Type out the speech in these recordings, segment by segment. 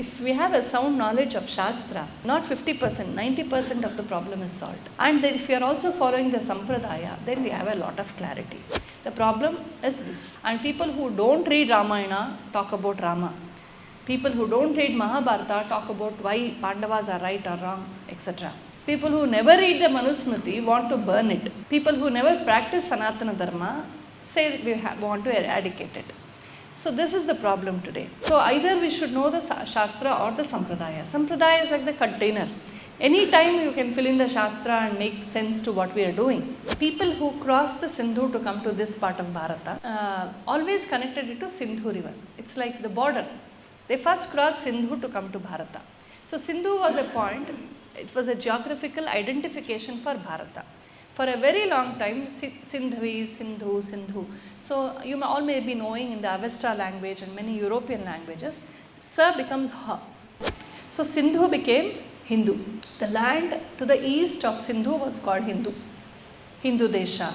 if we have a sound knowledge of Shastra, not 50%, 90% of the problem is solved. And then if you are also following the Sampradaya, then we have a lot of clarity. The problem is this. And people who don't read Ramayana talk about Rama. People who don't read Mahabharata talk about why Pandavas are right or wrong, etc. People who never read the Manusmriti want to burn it. People who never practice Sanatana Dharma say we want to eradicate it. So this is the problem today. So either we should know the Shastra or the Sampradaya. Sampradaya is like the container. Any time you can fill in the Shastra and make sense to what we are doing. People who cross the Sindhu to come to this part of Bharata always connected it to Sindhu river. It's like the border. They first crossed Sindhu to come to Bharata. So Sindhu was a point, it was a geographical identification for Bharata. For a very long time, Sindhavi, Sindhu, Sindhu. So you all may be knowing in the Avesta language and many European languages, Sa becomes Ha. So Sindhu became Hindu. The land to the east of Sindhu was called Hindu, Hindu Desha.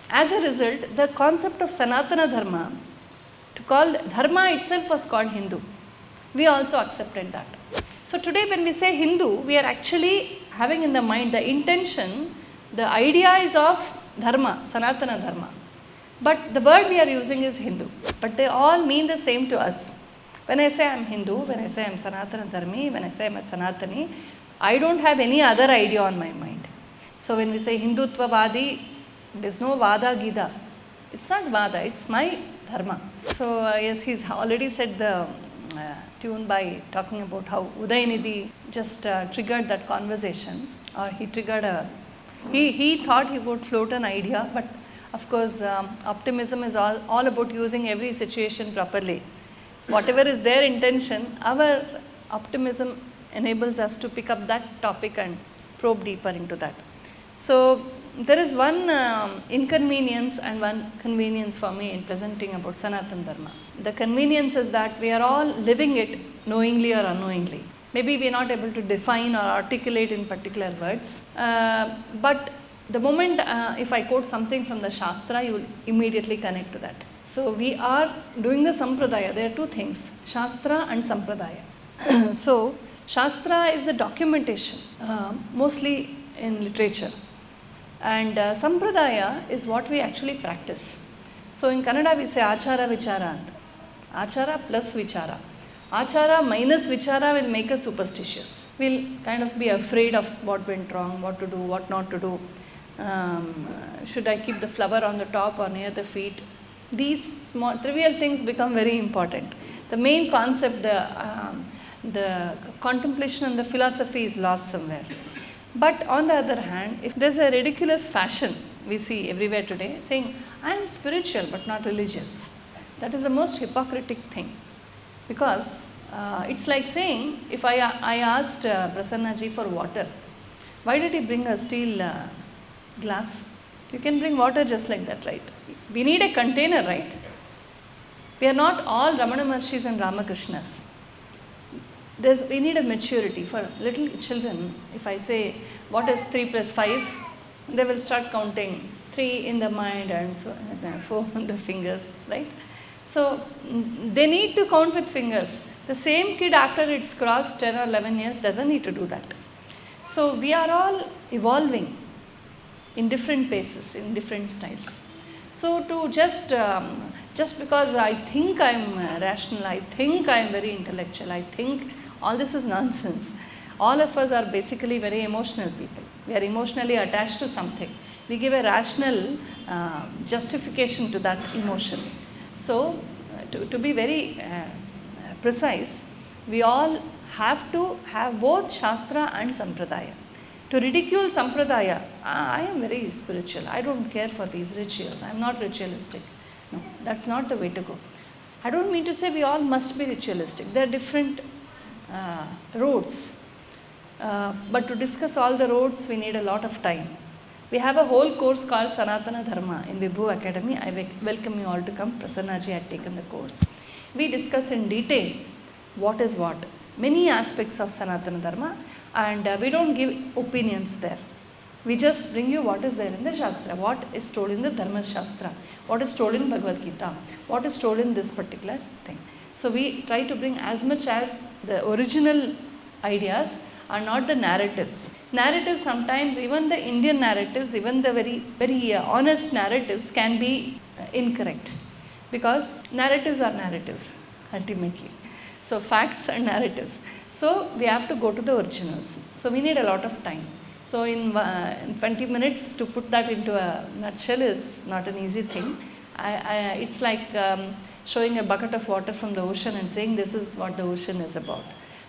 As a result, the concept of Sanatana Dharma, to call Dharma itself was called Hindu. We also accepted that. So today when we say Hindu, we are actually having in the mind the intention, the idea is of Dharma, Sanatana Dharma. But the word we are using is Hindu. But they all mean the same to us. When I say I am Hindu, when I say I am Sanatana Dharmi, when I say I am a Sanatani, I don't have any other idea on my mind. So when we say Hindutva Vadi, there is no Vada Gida. It's not Vada, it's my Dharma. So yes, he's already said the tune by talking about how Udayanidhi just triggered that conversation, or he triggered he thought he would float an idea, but of course optimism is all about using every situation properly. Whatever is their intention, our optimism enables us to pick up that topic and probe deeper into that. So there is one inconvenience and one convenience for me in presenting about Sanatana Dharma. The convenience is that we are all living it knowingly or unknowingly. Maybe we are not able to define or articulate in particular words, but the moment if I quote something from the Shastra, you will immediately connect to that. So we are doing the Sampradaya. There are two things, Shastra and Sampradaya. So Shastra is the documentation, mostly in literature, and Sampradaya is what we actually practice. So in Kannada we say Achara Vichara. Achara plus Vichara. Achara minus Vichara will make us superstitious. We'll kind of be afraid of what went wrong, what to do, what not to do. Should I keep the flower on the top or near the feet? These small trivial things become very important. The main concept, the contemplation and the philosophy is lost somewhere. But on the other hand, if there's a ridiculous fashion we see everywhere today saying, I am spiritual but not religious, that is the most hypocritic thing. Because it's like saying, if I asked Prasannaji for water, why did he bring a steel glass? You can bring water just like that, right? We need a container, right? We are not all Ramana Maharshis and Ramakrishnas. We need a maturity. For little children, if I say, what is 3 plus 5? They will start counting 3 in the mind and 4 on the fingers, right? So they need to count with fingers. The same kid after it's crossed 10 or 11 years doesn't need to do that. So we are all evolving in different paces, in different styles. So to just because I think I'm rational, I think I'm very intellectual, I think all this is nonsense. All of us are basically very emotional people. We are emotionally attached to something. We give a rational justification to that emotion. So to be very precise, we all have to have both Shastra and Sampradaya. To ridicule Sampradaya, I am very spiritual, I don't care for these rituals, I am not ritualistic. No, that's not the way to go. I don't mean to say we all must be ritualistic. There are different roads. But to discuss all the roads, we need a lot of time. We have a whole course called Sanatana Dharma in Vibhu Academy. I welcome you all to come. Prasannaji had taken the course. We discuss in detail what is what, many aspects of Sanatana Dharma, and we don't give opinions there. We just bring you what is there in the Shastra, what is told in the Dharma Shastra, what is told in Bhagavad Gita, what is told in this particular thing. So we try to bring as much as the original ideas are not the narratives. Narratives sometimes, even the Indian narratives, even the very honest narratives can be incorrect, because narratives are narratives ultimately. So facts are narratives. So we have to go to the originals. So we need a lot of time. So in 20 minutes to put that into a nutshell is not an easy thing. It's like showing a bucket of water from the ocean and saying this is what the ocean is about.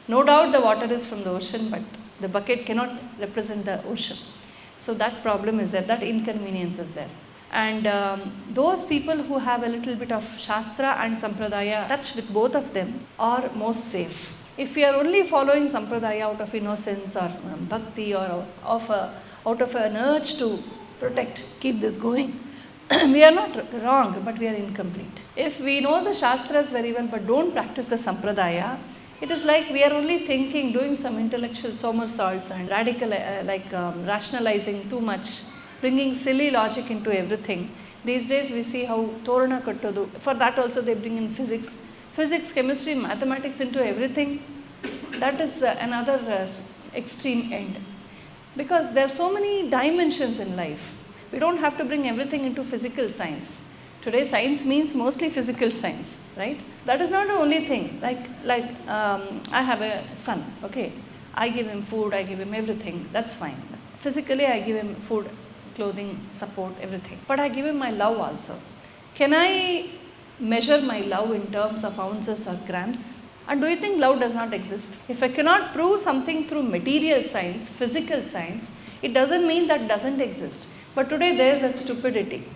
No doubt the water is from the ocean, but the bucket cannot represent the ocean. So that problem is there, that inconvenience is there. And those people who have a little bit of Shastra and Sampradaya touch with both of them are most safe. If we are only following Sampradaya out of innocence or bhakti or out of an urge to protect, keep this going, we are not wrong, but we are incomplete. If we know the Shastras very well but don't practice the Sampradaya, it is like we are only thinking, doing some intellectual somersaults and radical, rationalizing too much, bringing silly logic into everything. These days we see how Torana Kattodu, for that also they bring in physics, chemistry, mathematics into everything. That is another extreme end. Because there are so many dimensions in life. We don't have to bring everything into physical science. Today science means mostly physical science, right? That is not the only thing. I have a son, okay? I give him food, I give him everything, that's fine. Physically I give him food, clothing, support, everything. But I give him my love also. Can I measure my love in terms of ounces or grams? And do you think love does not exist? If I cannot prove something through material science, physical science, it doesn't mean that doesn't exist. But today there is that stupidity.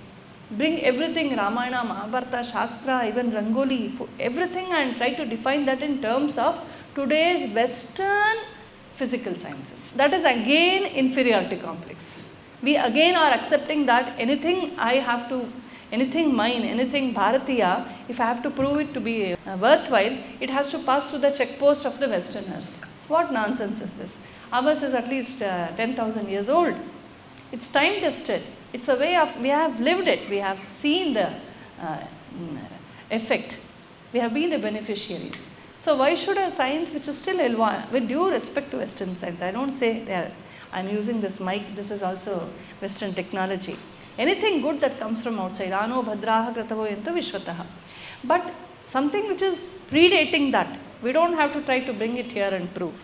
Bring everything, Ramayana, Mahabharata, Shastra, even Rangoli, everything, and try to define that in terms of today's Western physical sciences. That is again inferiority complex. We again are accepting that anything mine, anything Bharatiya, if I have to prove it to be worthwhile, it has to pass through the checkpost of the Westerners. What nonsense is this? Ours is at least 10,000 years old. It's time tested. It's a way of, we have lived it. We have seen the effect. We have been the beneficiaries. So why should a science which is still with due respect to Western science, I don't say I'm using this mic, this is also Western technology. Anything good that comes from outside, Ano Bhadraha Kratavo Yanto Vishwataha. But something which is predating that, we don't have to try to bring it here and prove.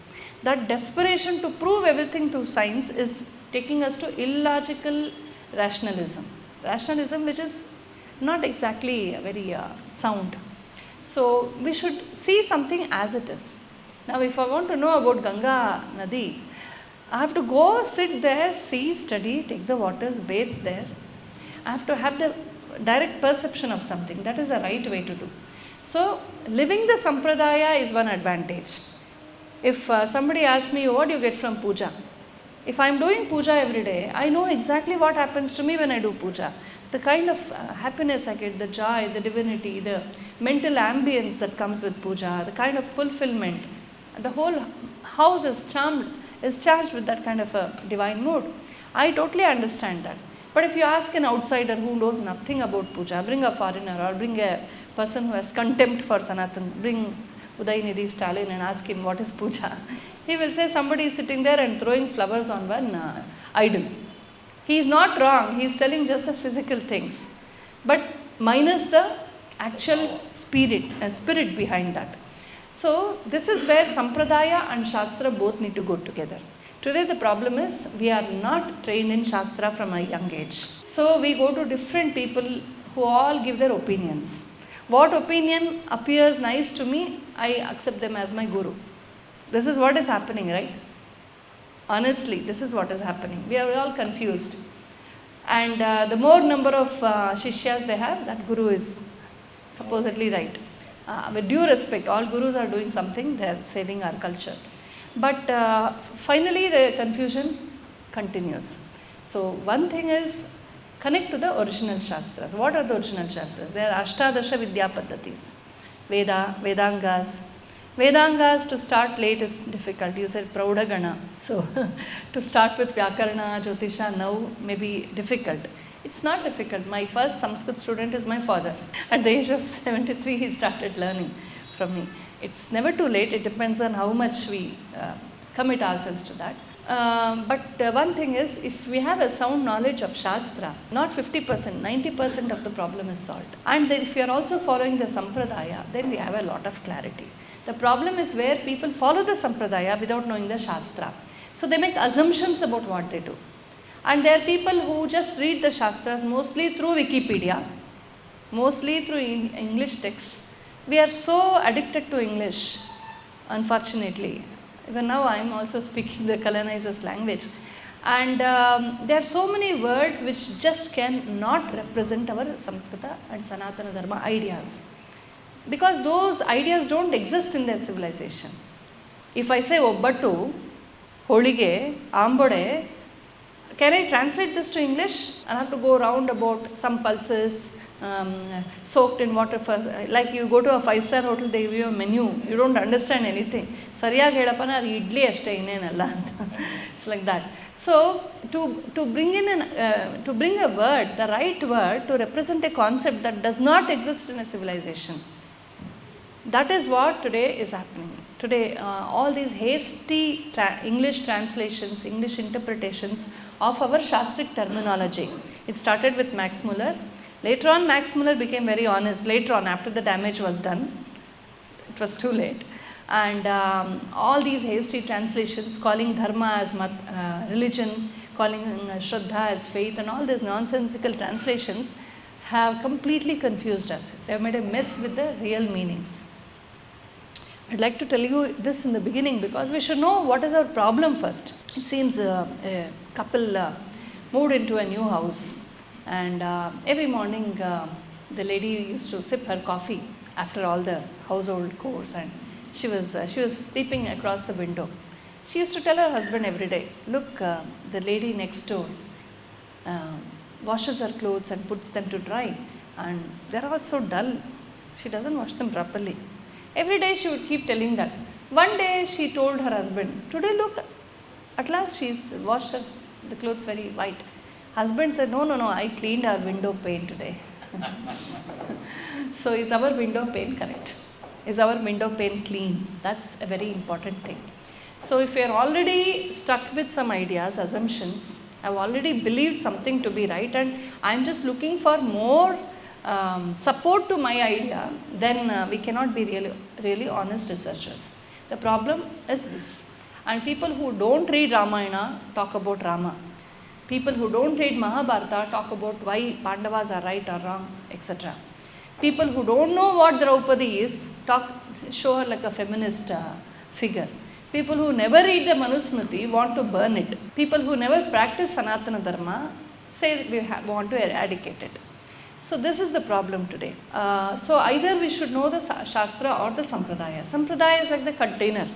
That desperation to prove everything through science is taking us to illogical rationalism. Rationalism which is not exactly very sound. So we should see something as it is. Now if I want to know about Ganga Nadi, I have to go sit there, see, study, take the waters, bathe there. I have to have the direct perception of something. That is the right way to do. So living the Sampradaya is one advantage. If somebody asks me, what do you get from puja? If I am doing puja every day, I know exactly what happens to me when I do puja. The kind of happiness I get, the joy, the divinity, the mental ambience that comes with puja, the kind of fulfillment. The whole house is charged with that kind of a divine mood. I totally understand that. But if you ask an outsider who knows nothing about puja, bring a foreigner or bring a person who has contempt for Sanatan, bring Udaynidhi Stalin and ask him what is puja. He will say somebody is sitting there and throwing flowers on one idol. He is not wrong, he is telling just the physical things, but minus the actual spirit behind that. So this is where Sampradaya and Shastra both need to go together. Today the problem is we are not trained in Shastra from a young age. So we go to different people who all give their opinions. What opinion appears nice to me, I accept them as my guru. This is what is happening, right? Honestly, this is what is happening. We are all confused. And the more number of Shishyas they have, that guru is supposedly right. With due respect, all gurus are doing something, they are saving our culture. But finally the confusion continues. So one thing is connect to the original Shastras. What are the original Shastras? There are Ashtadasha Vidya Paddhatis. Veda, Vedangas. Vedangas to start late is difficult. You said Praudagana. So to start with Vyakarana, Jyotisha now may be difficult. It's not difficult. My first Sanskrit student is my father. At the age of 73, he started learning from me. It's never too late. It depends on how much we commit ourselves to that. But one thing is, if we have a sound knowledge of Shastra, not 50%, 90% of the problem is solved. And then if you are also following the Sampradaya, then we have a lot of clarity. The problem is where people follow the Sampradaya without knowing the Shastra. So they make assumptions about what they do. And there are people who just read the Shastras mostly through Wikipedia, mostly through English texts. We are so addicted to English, unfortunately. Even now I am also speaking the colonizer's language. And there are so many words which just cannot represent our Samskrita and Sanatana Dharma ideas. Because those ideas don't exist in their civilization. If I say Obbatu, Holige, Ambode, can I translate this to English? I have to go round about some pulses, soaked in water for, like you go to a 5-star hotel, they give you a menu, you don't understand anything. Sariyagi helapana idli ashte innenalla anta. It's like that. So to bring a word, the right word to represent a concept that does not exist in a civilization, that is what today is happening. Today all these hasty English translations, English interpretations of our Shastric terminology. It started with Max Muller. Later on, Max Muller became very honest. Later on, after the damage was done, it was too late. And all these hasty translations, calling Dharma as religion, calling Shraddha as faith, and all these nonsensical translations have completely confused us. They have made a mess with the real meanings. I'd like to tell you this in the beginning because we should know what is our problem first. It seems a couple moved into a new house. And every morning the lady used to sip her coffee after all the household chores, and she was sleeping across the window. She used to tell her husband every day, look, the lady next door washes her clothes and puts them to dry, and they're all so dull. She doesn't wash them properly. Every day she would keep telling that. One day she told her husband, today look, at last she's washed the clothes very white. Husband said, no, I cleaned our window pane today. So is our window pane correct? Is our window pane clean? That's a very important thing. So if you are already stuck with some ideas, assumptions, I've already believed something to be right and I'm just looking for more support to my idea, then we cannot be really honest researchers. The problem is this. And people who don't read Ramayana talk about Rama. People who don't read Mahabharata talk about why Pandavas are right or wrong, etc. People who don't know what Draupadi is show her like a feminist figure. People who never read the Manusmriti want to burn it. People who never practice Sanatana Dharma say we want to eradicate it. So this is the problem today. So either we should know the Shastra or the Sampradaya. Sampradaya is like the container.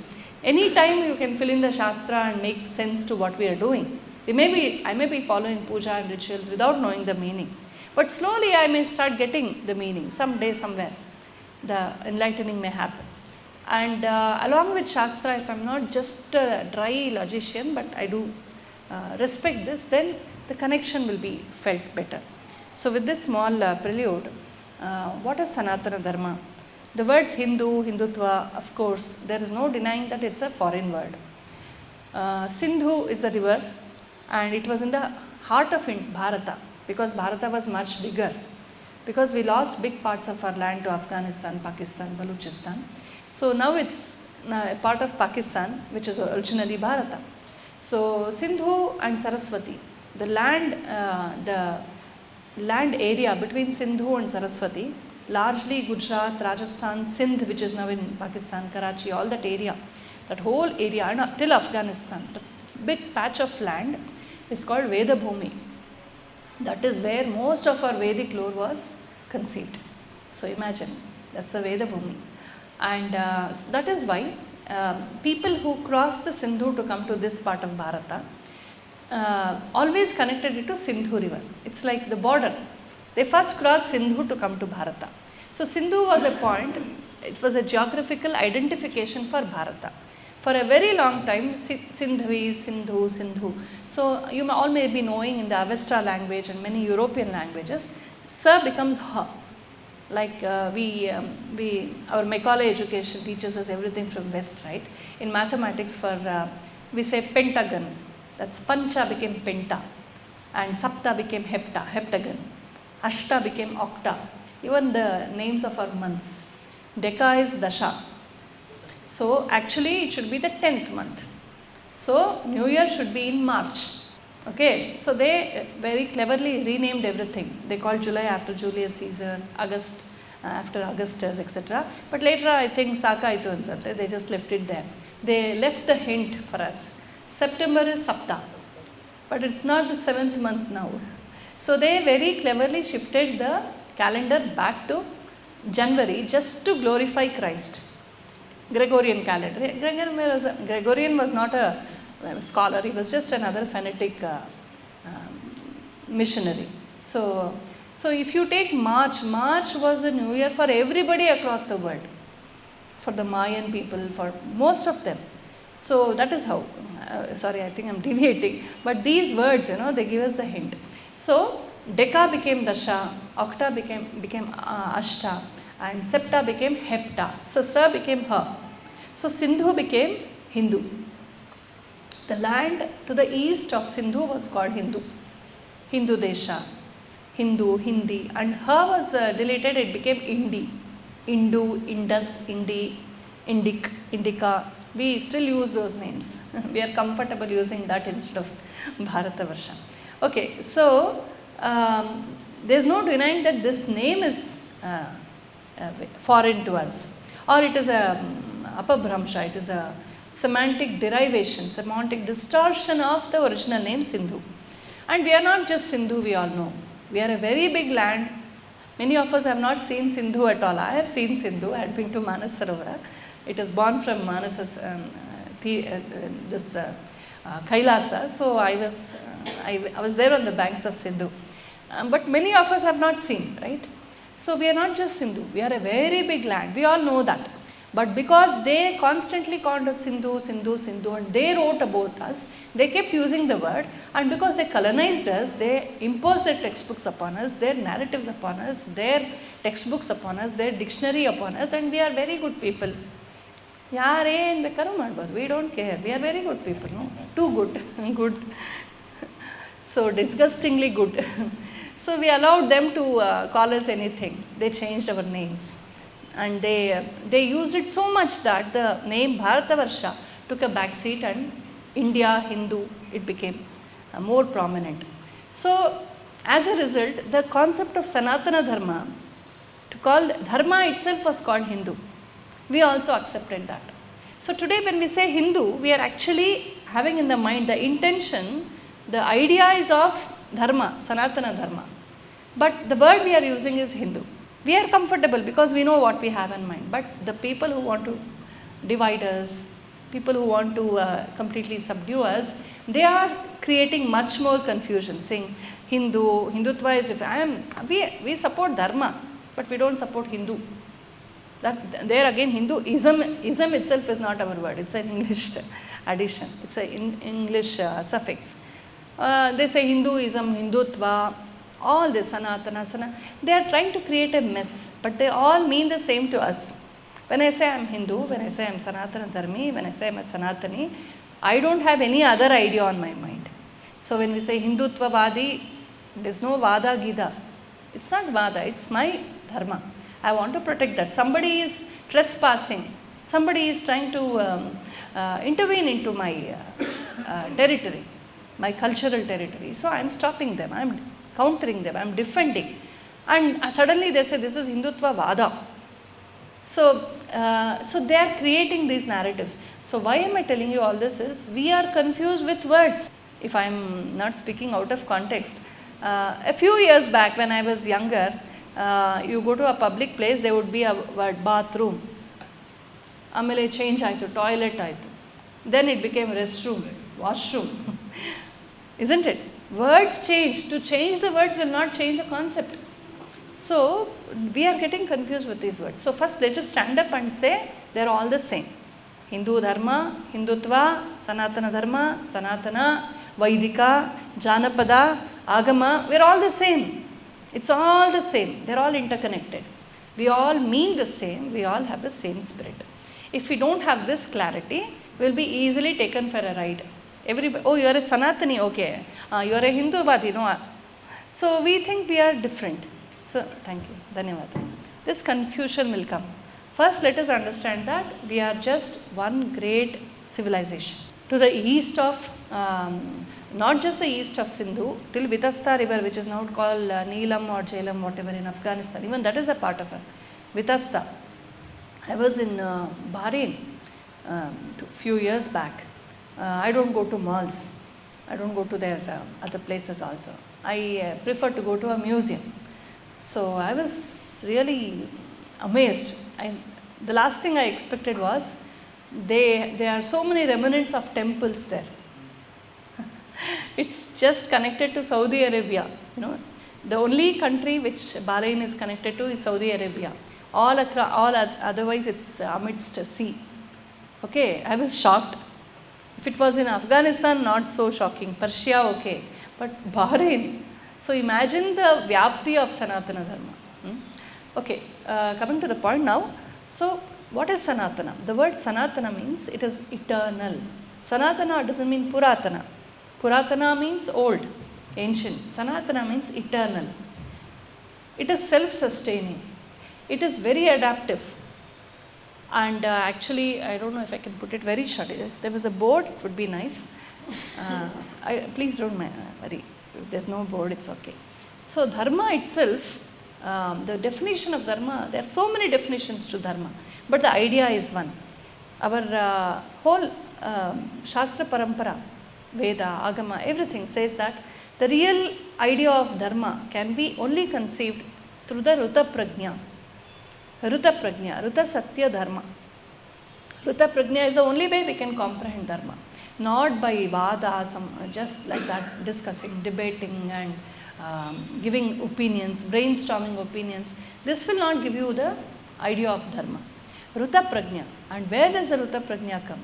Any time you can fill in the Shastra and make sense to what we are doing. I may be following puja and rituals without knowing the meaning. But slowly I may start getting the meaning. Someday, somewhere, the enlightening may happen. And along with Shastra, if I'm not just a dry logician, but I do respect this, then the connection will be felt better. So with this small prelude, what is Sanatana Dharma? The words Hindu, Hindutva, of course, there is no denying that it's a foreign word. Sindhu is a river, and it was in the heart of Bharata, because Bharata was much bigger. Because we lost big parts of our land to Afghanistan, Pakistan, Balochistan. So now it's a part of Pakistan, which is originally Bharata. So Sindhu and Saraswati, the land area between Sindhu and Saraswati, largely Gujarat, Rajasthan, Sindh, which is now in Pakistan, Karachi, all that area, that whole area, and till Afghanistan, the big patch of land is called Veda Bhumi. That is where most of our Vedic lore was conceived. So imagine, that's a Veda Bhumi. And that is why people who cross the Sindhu to come to this part of Bharata always connected it to Sindhu river. It's like the border. They first crossed Sindhu to come to Bharata. So Sindhu was a point, it was a geographical identification for Bharata. For a very long time, Sindhvi, Sindhu, Sindhu. So you all may be knowing in the Avesta language and many European languages, Sa becomes Ha. Like our Macaulay education teaches us everything from West, right? In mathematics, we say pentagon. That's pancha became penta, and sapta became heptagon. Ashta became octa. Even the names of our months. Deka is dasha. So actually it should be the 10th month. So New Year should be in March. Okay, so they very cleverly renamed everything. They called July after Julius Caesar, August after Augustus, etc. But later I think Saka itu ansate, they just left it there. They left the hint for us. September is Sapta, but it's not the 7th month now. So they very cleverly shifted the calendar back to January just to glorify Christ. Gregorian calendar. Gregorian was not a scholar, he was just another phonetic missionary. So if you take March was the New Year for everybody across the world, for the Mayan people, for most of them. So that is how, sorry, I think I'm deviating, but these words, they give us the hint. So Deka became Dasha, Octa became Ashta, and Septa became Hepta. So Sa became her. So Sindhu became Hindu. The land to the east of Sindhu was called Hindu. Hindu Desha, Hindu, Hindi, and her was deleted, it became Indi. Indu, Indus, Indi, Indic, Indica. We still use those names. We are comfortable using that instead of Bharatavarsha. Okay, so there's no denying that this name is foreign to us, or it is a apabhramsha, it is a semantic derivation, semantic distortion of the original name Sindhu. And we are not just Sindhu, we all know. We are a very big land. Many of us have not seen Sindhu at all. I have seen Sindhu. I had been to Manas Sarovara. It is born from Manas's Kailasa. So I was there on the banks of Sindhu. But many of us have not seen, right? So we are not just Sindhu. We are a very big land. We all know that. But because they constantly called us Sindhu, Sindhu, Sindhu, and they wrote about us, they kept using the word, and because they colonized us, they imposed their textbooks upon us, their narratives upon us, their textbooks upon us, their dictionary upon us, and we are very good people. We don't care. We are very good people, no? Too good. Good. So disgustingly good. So we allowed them to call us anything. They changed our names. And they used it so much that the name Bharatavarsha took a back seat, and India, Hindu, it became more prominent. So as a result, the concept of Sanatana Dharma, Dharma itself was called Hindu. We also accepted that. So today when we say Hindu, we are actually having in the mind the intention, the idea is of Dharma, Sanatana Dharma. But the word we are using is Hindu. We are comfortable because we know what we have in mind. But the people who want to divide us, people who want to completely subdue us, they are creating much more confusion, saying Hindutva is we support Dharma, but we don't support Hindu. That there again, Hinduism itself is not our word. It's an English addition. It's an English suffix. They say Hinduism, Hindutva, all this Sanatana, they are trying to create a mess, but they all mean the same to us. When I say I'm Hindu, when I say I'm Sanatana Dharmi, when I say I'm a Sanatani, I don't have any other idea on my mind. So when we say Hindutva Vadi, there's no Vada Gida. It's not Vada, it's my Dharma. I want to protect that. Somebody is trespassing. Somebody is trying to intervene into my territory, my cultural territory. So I'm stopping them. I'm countering them. I'm defending. And suddenly they say this is Hindutva Vada. So they are creating these narratives. So why am I telling you all this is, we are confused with words. If I'm not speaking out of context. A few years back when I was younger, you go to a public place, there would be a word bathroom. Amele change aitu, toilet aitu. Then it became restroom, washroom. Isn't it? Words change. To change the words will not change the concept. So we are getting confused with these words. So first let us stand up and say they are all the same. Hindu Dharma, Hindutva, Sanatana Dharma, Sanatana, Vaidika, Janapada, Agama, we are all the same. It's all the same. They are all interconnected. We all mean the same, we all have the same spirit. If we don't have this clarity, we'll be easily taken for a ride. Everybody, oh, you are a Sanatani, okay. You are a Hinduvadi, no. So we think we are different. So thank you, Dhanyavad. This confusion will come. First, let us understand that we are just one great civilization. To the east of, not just the east of Sindhu, till Vitasta river, which is now called Neelam or Jhelum, whatever, in Afghanistan. Even that is a part of it. Vitasta. I was in Bahrain a few years back. I don't go to malls. I don't go to their other places also. I prefer to go to a museum. So I was really amazed. The last thing I expected was there are so many remnants of temples there. It's just connected to Saudi Arabia. The only country which Bahrain is connected to is Saudi Arabia. All otherwise it's amidst a sea. Okay, I was shocked. If it was in Afghanistan, not so shocking. Persia, okay. But Bahrain. So imagine the vyapti of Sanatana Dharma. Okay, coming to the point now. So what is Sanatana? The word Sanatana means it is eternal. Sanatana doesn't mean Puratana. Puratana means old, ancient. Sanatana means eternal. It is self-sustaining. It is very adaptive. And actually, I don't know if I can put it very short. If there was a board, it would be nice. Please don't worry. If there's no board, it's okay. So Dharma itself, the definition of Dharma, there are so many definitions to Dharma. But the idea is one. Our whole Shastra Parampara, Veda, Agama, everything says that the real idea of Dharma can be only conceived through the Ruta Prajna. Ruta Prajna, Ruta Satya Dharma. Ruta Prajna is the only way we can comprehend Dharma. Not by Vada, just like that, discussing, debating and giving opinions, brainstorming opinions. This will not give you the idea of Dharma. Ruta Prajna. And where does the Ruta Prajna come?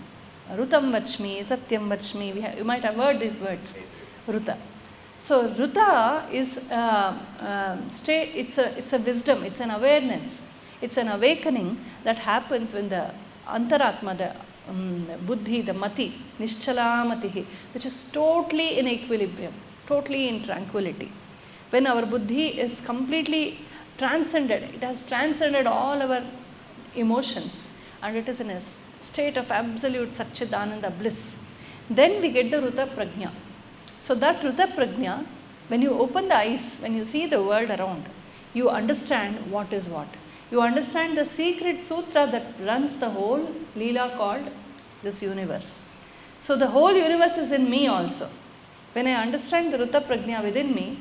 Rutam Vachmi, Satyam Vachmi. You might have heard these words. Ruta. So Ruta is it's a wisdom, it's an awareness, it's an awakening that happens when the Antaratma, the Buddhi, the Mati, Nishchala Matihi, which is totally in equilibrium, totally in tranquility. When our Buddhi is completely transcended, it has transcended all our emotions and it is in a state of absolute Satchidananda bliss. Then we get the Ruta Prajna. So that Ruta Prajna, when you open the eyes, when you see the world around, you understand what is what. You understand the secret sutra that runs the whole Leela called this universe. So the whole universe is in me also. When I understand the Ruta Prajna within me,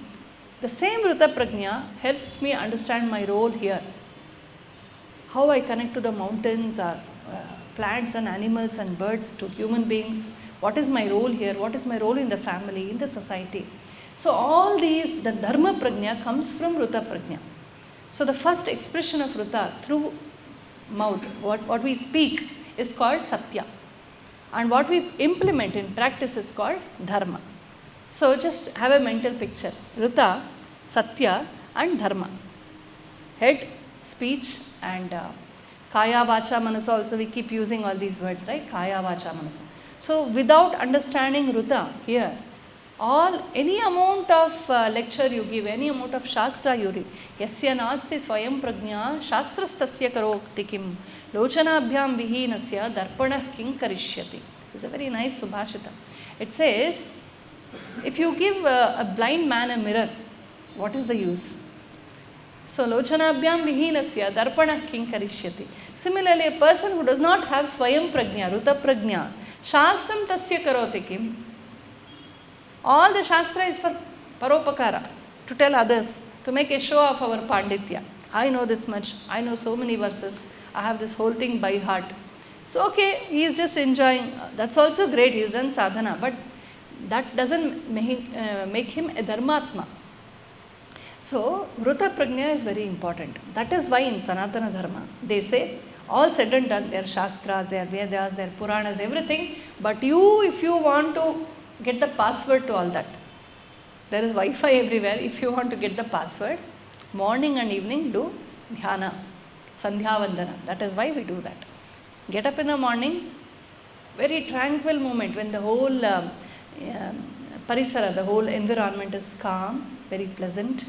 the same Ruta Prajna helps me understand my role here. How I connect to the mountains or plants and animals and birds, to human beings. What is my role here? What is my role in the family, in the society? So all these, the Dharma Prajna comes from Ruta Prajna. So the first expression of Ruta through mouth, what we speak is called Satya. And what we implement in practice is called Dharma. So just have a mental picture. Ruta, Satya and Dharma. Head, speech and Kaya, Vacha, Manasa also we keep using all these words, right? Kaya, Vacha, Manasa. So without understanding Ruta here, any amount of lecture you give, any amount of Shastra you read, Yasya nasti swayam prajna shastrastasya karokti kim lochanabhyam vihinasya darpanah king karishyati. It's a very nice subhashita. It says, if you give a blind man a mirror, what is the use? So lochanabhyam vihinasya darpanah king karishyati. Similarly, a person who does not have swayam prajna, Ruta Prajna, shastram tasya karoti kim. All the Shastra is for paropakara, to tell others, to make a show of our Panditya. I know this much, I know so many verses, I have this whole thing by heart. So okay, he is just enjoying, that's also great, he has done sadhana, but that doesn't make him a Dharmatma. So, Ruta Prajna is very important. That is why in Sanatana Dharma, they say, all said and done, their Shastras, their Vedas, their Puranas, everything, but you, if you want to get the password to all that. There is Wi-Fi everywhere. If you want to get the password, morning and evening do dhyana. Sandhya Vandana. That is why we do that. Get up in the morning, very tranquil moment when the whole parisara, the whole environment is calm, very pleasant.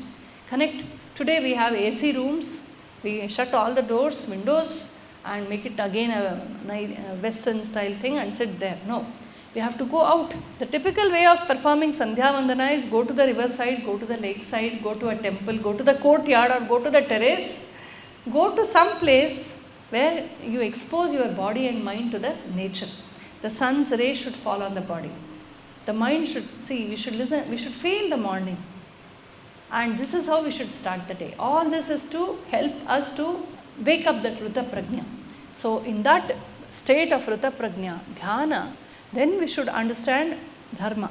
Connect. Today we have AC rooms. We shut all the doors, windows, and make it again a Western style thing and sit there. No. We have to go out. The typical way of performing Sandhya Vandana is go to the riverside, go to the lakeside, go to a temple, go to the courtyard or go to the terrace. Go to some place where you expose your body and mind to the nature. The sun's rays should fall on the body. The mind should see, we should listen, we should feel the morning. And this is how we should start the day. All this is to help us to wake up that Ruta Prajna. So in that state of Ruta Prajna, Dhyana, then we should understand Dharma.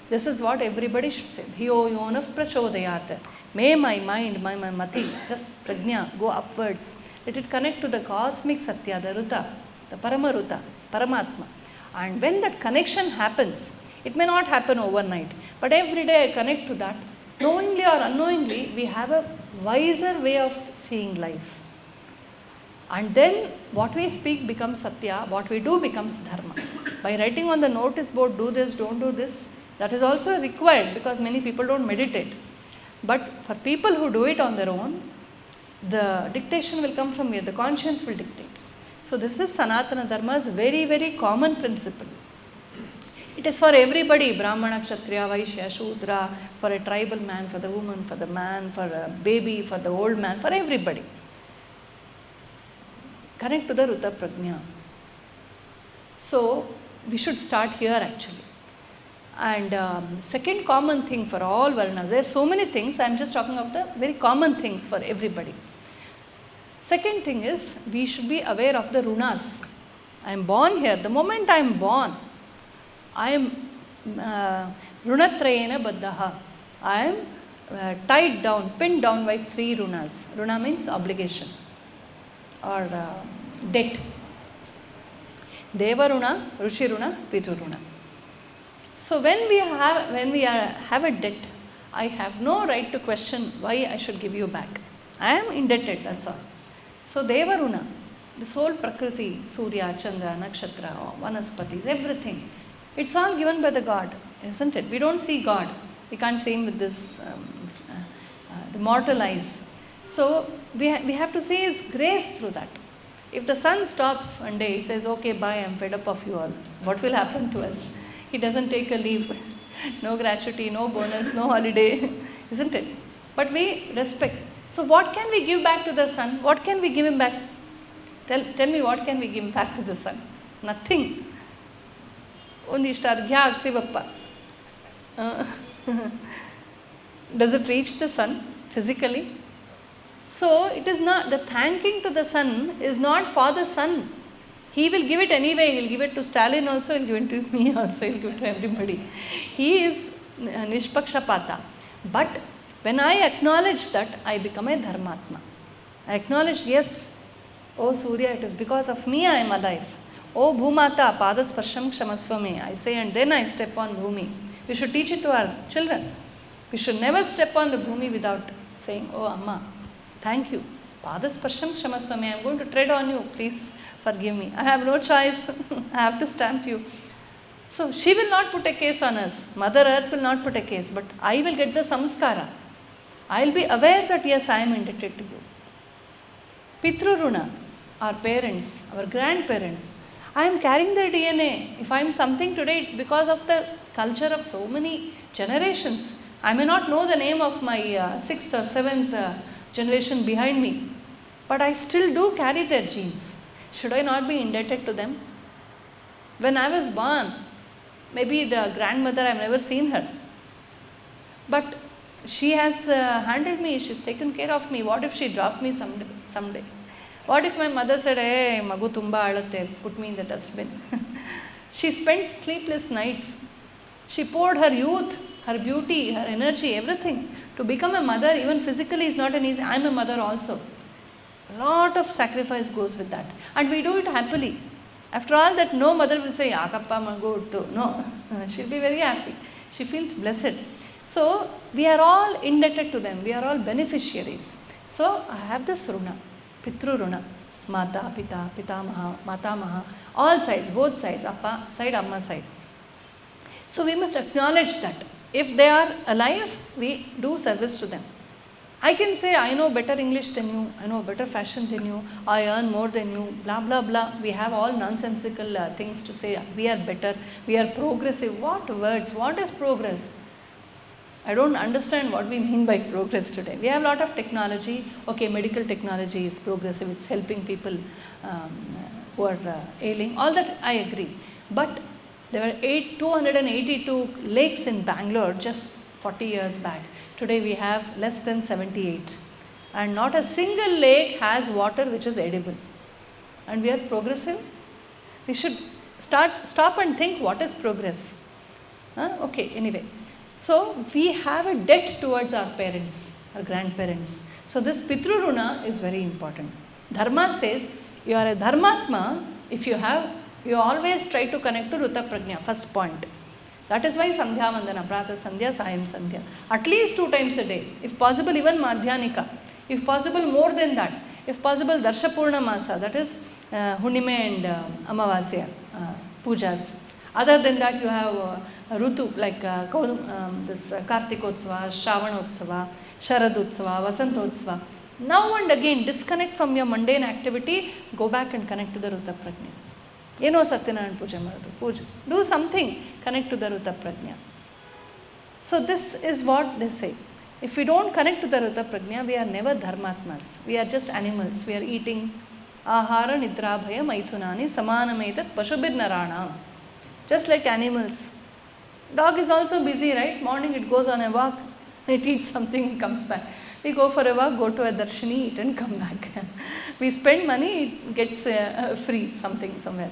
This is what everybody should say. Dhiyo yonav prachodayat. May my mind, my mati, just Prajna, go upwards. Let it connect to the cosmic Satya, the Ruta, the Paramaruta, Paramatma. And when that connection happens, it may not happen overnight, but every day I connect to that. Knowingly or unknowingly, we have a wiser way of seeing life. And then what we speak becomes Satya, what we do becomes Dharma. By writing on the notice board, do this, don't do this, that is also required because many people don't meditate. But for people who do it on their own, the dictation will come from here, the conscience will dictate. So this is Sanatana Dharma's very, very common principle. It is for everybody, Brahmana, Kshatriya, Vaishya, Shudra, for a tribal man, for the woman, for the man, for a baby, for the old man, for everybody. Connect to the Ruta Prajna. So we should start here actually. And second common thing for all Varnas, there are so many things, I am just talking of the very common things for everybody. Second thing is, we should be aware of the runas. I am born here. The moment I am born, I am runatrayena baddhaha. I am tied down, pinned down by 3 runas. Runa means obligation or debt. Deva runa, Rishi runa, Pitu runa. So when we have a debt, I have no right to question why I should give you back. I am indebted, that's all. So Deva runa, the soul Prakriti, Surya, Chandra, Nakshatra, Vanaspatis, everything. It's all given by the God, isn't it? We don't see God. We can't see Him with this, the mortal eyes. So we have to see His grace through that. If the sun stops one day, He says, okay, bye, I'm fed up of you all. What will happen to us? He doesn't take a leave. No gratuity, no bonus, no holiday, isn't it? But we respect. So what can we give back to the sun? What can we give him back? Tell me, what can we give back to the sun? Nothing. Ondishtu arghya agtivappa. Does it reach the sun physically? So it is not, the thanking to the sun is not for the sun. He will give it anyway. He will give it to Stalin also, he will give it to me also, he will give it to everybody. He is nishpakshapata. But when I acknowledge that, I become a dharmatma. I acknowledge, yes, oh Surya, it is because of me I am alive. Oh Bhumata, padasparsham kshamasvame. I say, and then I step on Bhumi. We should teach it to our children. We should never step on the Bhumi without saying, oh Amma, thank you. Padasparsham kshamasvame. I am going to tread on you. Please forgive me. I have no choice. I have to stamp you. So she will not put a case on us. Mother Earth will not put a case. But I will get the samskara. I will be aware that yes, I am indebted to you. Pitruruna, our parents, our grandparents. I am carrying their DNA. If I am something today, it's because of the culture of so many generations. I may not know the name of my 6th or 7th generation behind me, but I still do carry their genes. Should I not be indebted to them? When I was born, maybe the grandmother, I have never seen her, but she has handled me, she's taken care of me. What if she dropped me someday? What if my mother said, hey, Magu tumba alate, put me in the dustbin? She spent sleepless nights. She poured her youth, her beauty, her energy, everything. To become a mother, even physically, is not an easy. I'm a mother also. A lot of sacrifice goes with that. And we do it happily. After all that, no mother will say, Akappa Magu uttu. No, she'll be very happy. She feels blessed. So, we are all indebted to them. We are all beneficiaries. So, I have this runa. Pitru Runa. Mata, Pita, Pitamaha, Matamaha, all sides, both sides, Appa side, Amma side. So we must acknowledge that. If they are alive, we do service to them. I can say, I know better English than you, I know better fashion than you, I earn more than you, blah, blah, blah. We have all nonsensical things to say. We are better, we are progressive. What words? What is progress? I don't understand what we mean by progress today. We have a lot of technology. Okay, medical technology is progressive. It's helping people who are ailing. All that I agree. But there were 282 lakes in Bangalore just 40 years back. Today we have less than 78. And not a single lake has water which is edible. And we are progressive. We should stop and think, what is progress? Okay, anyway. So we have a debt towards our parents, our grandparents. So this Pitru Runa is very important. Dharma says, you are a Dharmatma if you always try to connect to Ruta Prajna, first point. That is why Sandhya Vandana, Prata Sandhya, Sayam Sandhya. At least 2 times a day. If possible, even Madhyanika. If possible, more than that. If possible, Darsha Purnamasa, that is Hunime and Amavasya pujas. Other than that, you have Rutu, like this Kartikotsava, Shravanotsava, Sharadotsava, Vasantotsava. Now and again, disconnect from your mundane activity, go back and connect to the Ruta Prajna. Satyanarayana Puja Maradu, Puja. Do something, connect to the Ruta Prajna. So this is what they say. If we don't connect to the Ruta Prajna, we are never Dharmatmas. We are just animals. We are eating Ahara Nidra Bhaya Maithunani Samanamaitat Pashubir Narana. Just like animals. Dog is also busy, right? Morning it goes on a walk, it eats something and comes back. We go for a walk, go to a darshini, eat and come back. We spend money, it gets free, something somewhere.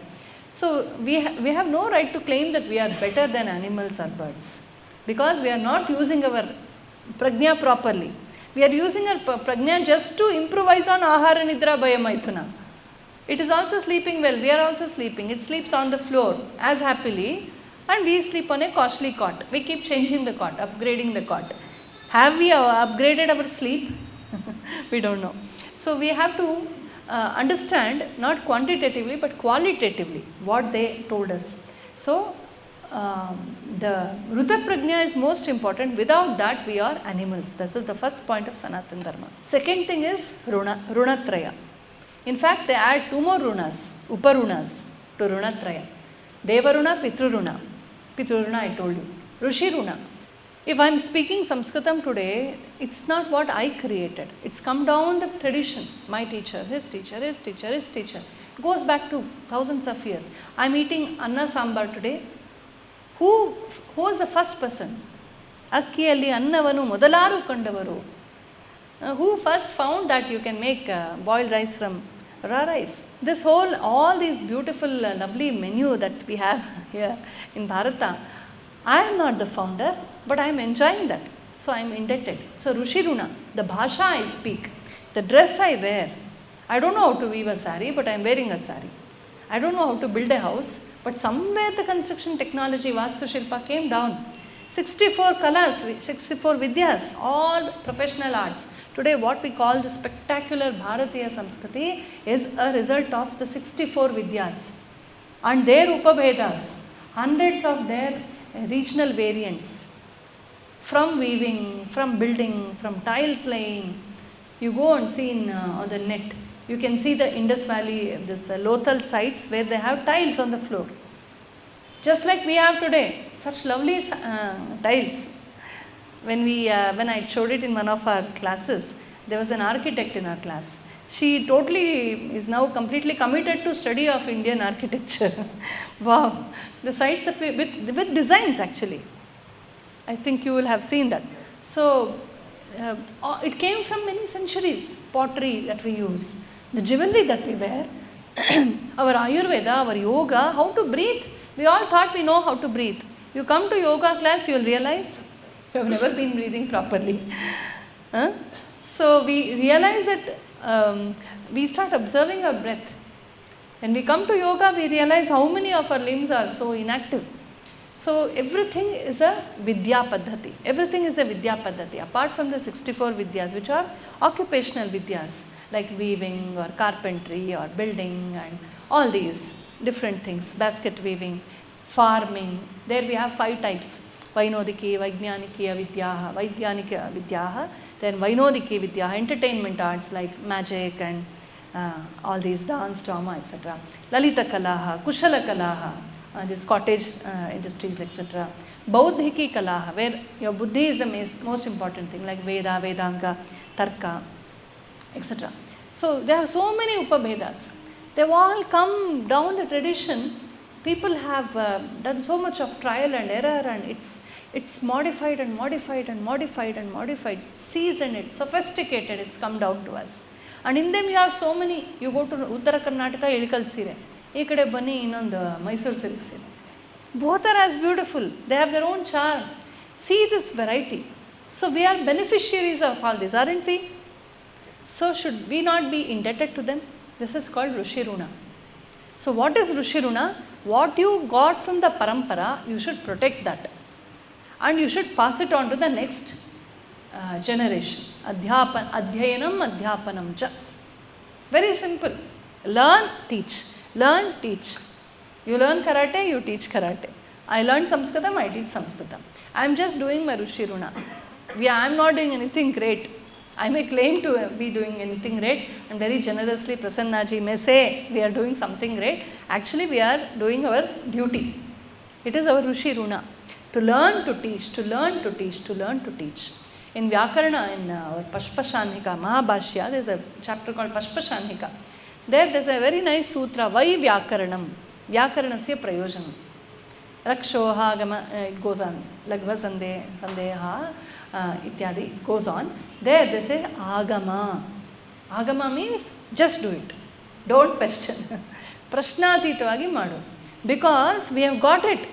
So we have no right to claim that we are better than animals or birds. Because we are not using our prajna properly. We are using our prajna just to improvise on ahara nidra bhaya maithuna. It is also sleeping well. We are also sleeping. It sleeps on the floor as happily, and we sleep on a costly cot. We keep changing the cot, upgrading the cot. Have we upgraded our sleep? We don't know. So we have to understand, not quantitatively but qualitatively, what they told us. So the Ruta Prajna is most important. Without that, we are animals. This is the first point of Sanatana Dharma. Second thing is Runatraya. In fact, they add 2 more runas, uparunas, to Runatraya. Devaruna, Pitruruna. Pitruruna I told you. Rishi Runa. If I am speaking Sanskritam today, it's not what I created. It's come down the tradition. My teacher, his teacher, his teacher, his teacher. It goes back to thousands of years. I am eating Anna Sambar today. Who was the first person? Akkiyalli annavanu modalaru kandavaru. Who first found that you can make boiled rice from raw rice? All these beautiful, lovely menu that we have here in Bharata, I am not the founder, but I am enjoying that. So I am indebted. So Rishi Runa, the bhasha I speak, the dress I wear. I don't know how to weave a sari, but I am wearing a sari. I don't know how to build a house, but somewhere the construction technology, Vastu Shilpa came down. 64 kalas, 64 vidyas, all professional arts. Today what we call the spectacular Bharatiya Samskriti is a result of the 64 vidyas and their upabhedas, hundreds of their regional variants, from weaving, from building, from tiles laying. You go and see on the net, you can see the Indus Valley, this Lothal sites where they have tiles on the floor. Just like we have today, such lovely tiles. When I showed it in one of our classes, there was an architect in our class. She totally is now completely committed to study of Indian architecture. Wow, the sites that with designs actually. I think you will have seen that. So it came from many centuries. Pottery that we use, the jewelry that we wear, our Ayurveda, our yoga, how to breathe. We all thought we know how to breathe. You come to yoga class, you will realize you have never been breathing properly. So we realize that we start observing our breath. When we come to yoga, we realize how many of our limbs are so inactive. So everything is a Vidya Paddhati. Everything is a Vidya Paddhati. Apart from the 64 Vidyas, which are occupational Vidyas. like weaving or carpentry or building and all these different things, basket weaving, farming. There we have 5 types. Vainodiki, Vajnaniki Vidyaha, then Vainodiki Vidyaha, entertainment arts like magic and all these dance, drama, etc. Lalita Kalaha, Kushala Kalaha, these cottage industries, etc. Bauddhiki Kalaha, where your buddhi is the most important thing, like Veda, Vedanga, Tarka, etc. So there are so many Upabhedas. They've all come down the tradition. People have done so much of trial and error, and it's modified and modified and modified and modified, seasoned, it's sophisticated, it's come down to us. And in them you have so many. You go to Uttara Karnataka, Ilikal Sire. Ikade Bani inondu Mysore silk sire. Both are as beautiful. They have their own charm. See this variety. So we are beneficiaries of all this, aren't we? So should we not be indebted to them? This is called Rushiruna. So what is Rushiruna? What you got from the parampara, you should protect that. And you should pass it on to the next generation. Adhyayanam adhyapanam cha. Very simple. Learn, teach. Learn, teach. You learn karate, you teach karate. I learned Sanskritam, I teach Sanskritam. I am just doing my Rushiruna. I am not doing anything great. I may claim to be doing anything great, and very generously Prasannaji may say we are doing something great. Actually, we are doing our duty. It is our Rushiruna. To learn to teach, to learn to teach, to learn to teach. In Vyakarana, in our Pashpashanhika, Mahabhashya, there is a chapter called Pashpashanhika. There is a very nice sutra, Vai Vyakaranam, Vyakaranasya Prayojanam. Rakshoha, it goes on, Lagva Sandeha, ityadi, it goes on. There they say Agama. Agama means just do it. Don't question. Prashnatitavagi madu. Because we have got it.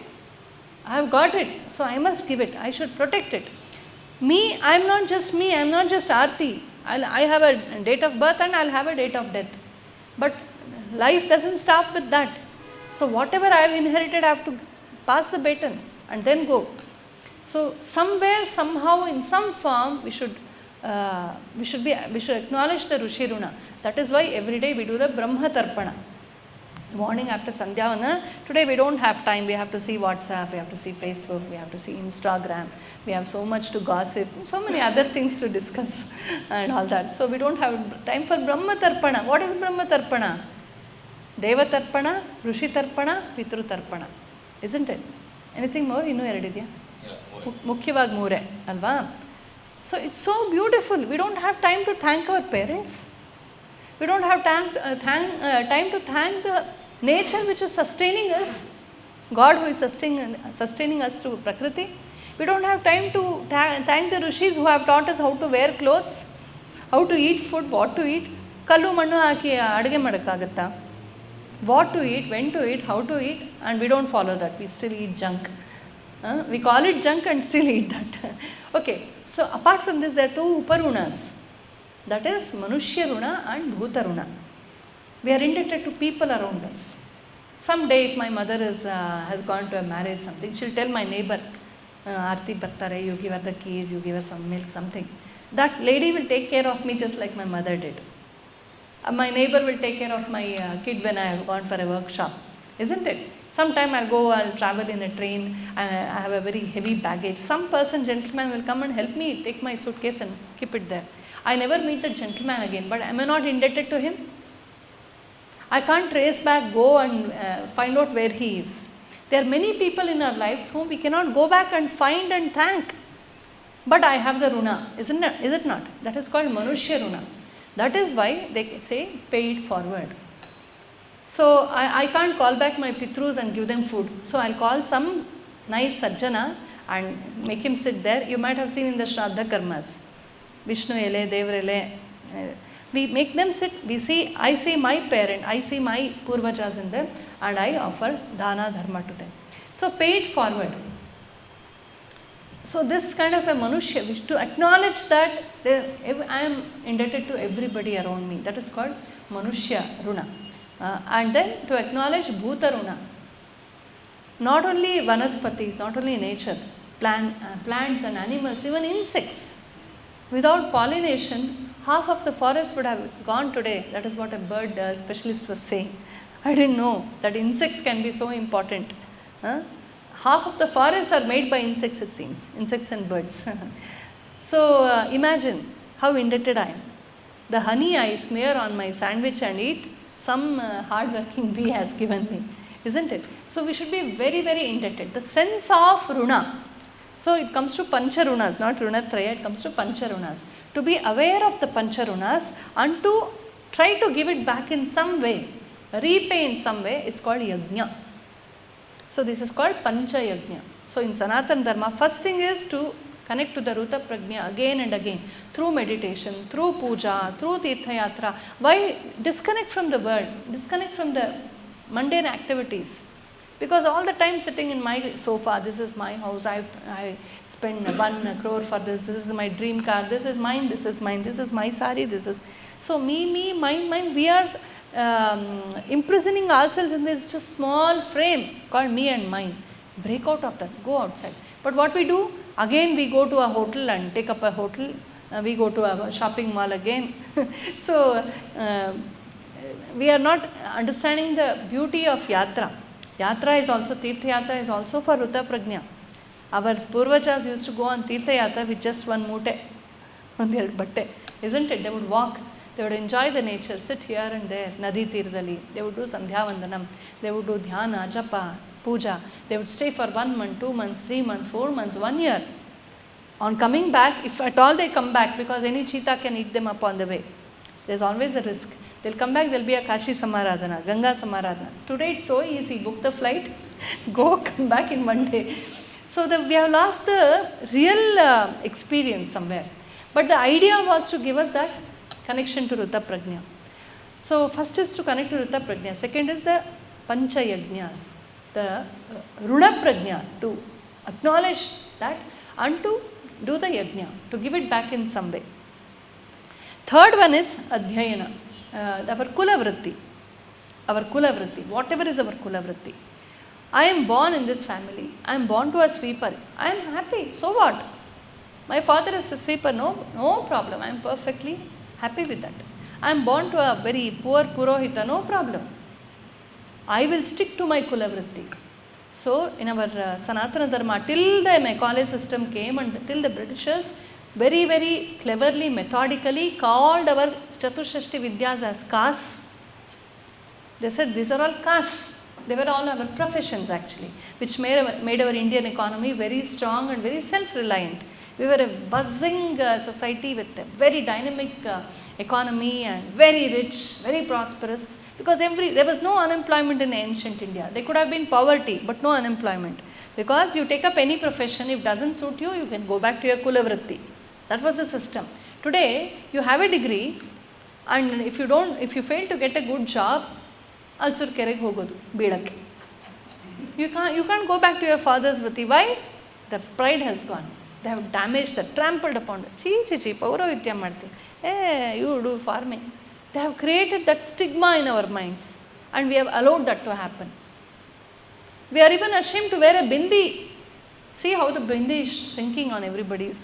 I have got it. So I must give it. I should protect it. Me, I am not just me. I am not just Aarti. I have a date of birth and I will have a date of death. But life doesn't stop with that. So whatever I have inherited, I have to pass the baton and then go. So somewhere, somehow, in some form, we should acknowledge the Rushiruna. That is why every day we do the Brahma Tarpana. Morning after Sandhyavana, today we don't have time. We have to see WhatsApp, we have to see Facebook, we have to see Instagram. We have so much to gossip, so many other things to discuss and all that. So we don't have time for Brahma Tarpana. What is Brahma Tarpana? Deva Tarpana, Rushi Tarpana, Pitru Tarpana. Isn't it? Anything more? Innu eradidyಾ? Mukhyavagi moore alva? So it's so beautiful. We don't have time to thank our parents. We don't have time to thank the nature which is sustaining us. God who is sustaining us through Prakriti. We don't have time to thank the Rishis who have taught us how to wear clothes, how to eat food, what to eat. Kallu mannu haki adige madakkagutta. What to eat, when to eat, how to eat, and we don't follow that. We still eat junk. We call it junk and still eat that. Okay, so apart from this, there are 2 Uparunas. That is Manushya Runa and Bhuta Runa. We are indebted to people around us. Someday if my mother has gone to a marriage, something, she'll tell my neighbor, Aarti Battare, you give her the keys, you give her some milk, something. That lady will take care of me just like my mother did. My neighbor will take care of my kid when I have gone for a workshop. Isn't it? Sometime I'll travel in a train, I have a very heavy baggage. Some gentleman will come and help me take my suitcase and keep it there. I never meet that gentleman again, but am I not indebted to him? I can't trace back, go and find out where he is. There are many people in our lives whom we cannot go back and find and thank. But I have the Runa, is it not? That is called Manushya Runa. That is why they say pay it forward. So I can't call back my Pitrus and give them food. So I'll call some nice Sajjana and make him sit there. You might have seen in the Shraddha Karmas. Vishnu ele, Devra ele. We make them sit. I see my parent, I see my Purvajas in them, and I offer Dana Dharma to them. So pay it forward. So this kind of a Manushya, to acknowledge that I am indebted to everybody around me. That is called Manushya Runa. And then to acknowledge Bhuta Runa. Not only Vanaspatis, not only nature, plants and animals, even insects. Without pollination, half of the forest would have gone today. That is what a bird specialist was saying. I didn't know that insects can be so important. Half of the forests are made by insects, it seems, insects and birds. So imagine how indebted I am. The honey I smear on my sandwich and eat, some hard-working bee has given me, isn't it? So we should be very, very indebted. The sense of runa. So it comes to pancharunas, not runatraya, it comes to pancharunas. To be aware of the pancharunas and to try to give it back in some way, repay in some way, is called yajna. So this is called pancha yajna. So in Sanatana Dharma, first thing is to connect to the Ruta Prajna again and again through meditation, through puja, through Tirtha Yatra. Why disconnect from the world, disconnect from the mundane activities? Because all the time sitting in my sofa, this is my house, I spend 1 crore for this is my dream car, this is mine, this is mine, this is my sari, this is. So me, mine, we are imprisoning ourselves in this just small frame called me and mine. Break out of that, go outside. But what we do, again we go to a hotel and take up a hotel, we go to a shopping mall again. So we are not understanding the beauty of yatra. Yatra is also, Tirtha Yatra is also for Ruta Prajna. Our Purvajas used to go on Tirtha Yatra with just one mute on their batte, isn't it? They would walk, they would enjoy the nature, sit here and there, Nadi Tirdali. They would do Sandhya Vandanam, they would do Dhyana, Japa, Puja. They would stay for 1 month, 2 months, 3 months, 4 months, 1 year. On coming back, if at all they come back, because any cheetah can eat them up on the way, there's always a risk. They'll come back, there'll be a Kashi Samaradhana, Ganga Samaradhana. Today it's so easy, book the flight, go, come back in 1 day. So we have lost the real experience somewhere. But the idea was to give us that connection to Ruta Prajna. So first is to connect to Ruta Prajna. Second is the Pancha Yajnas, the Runa Prajna, to acknowledge that and to do the Yajna, to give it back in some way. Third one is Adhyayana. Our Kula Vritti. Our Kula Vritti. Whatever is our Kula Vritti. I am born in this family. I am born to a sweeper. I am happy. So what? My father is a sweeper. No problem. I am perfectly happy with that. I am born to a very poor Purohita. No problem. I will stick to my Kula Vritti. So in our Sanatana Dharma, till the Macaulay system came and till the Britishers very, very cleverly, methodically called our Chatushashti Vidyas as castes. They said these are all castes. They were all our professions actually, which made our Indian economy very strong and very self-reliant. We were a buzzing society with a very dynamic economy and very rich, very prosperous. Because there was no unemployment in ancient India. There could have been poverty, but no unemployment. Because you take up any profession, if it doesn't suit you, you can go back to your Kula Vritti. That was the system. Today, you have a degree, and if you fail to get a good job, also kereg hogodu, beedakke. You can't go back to your father's vritti. Why? The pride has gone. They have damaged that, trampled upon it. Chi, Pauravitya marti. You do farming. They have created that stigma in our minds, and we have allowed that to happen. We are even ashamed to wear a bindi. See how the bindi is shrinking on everybody's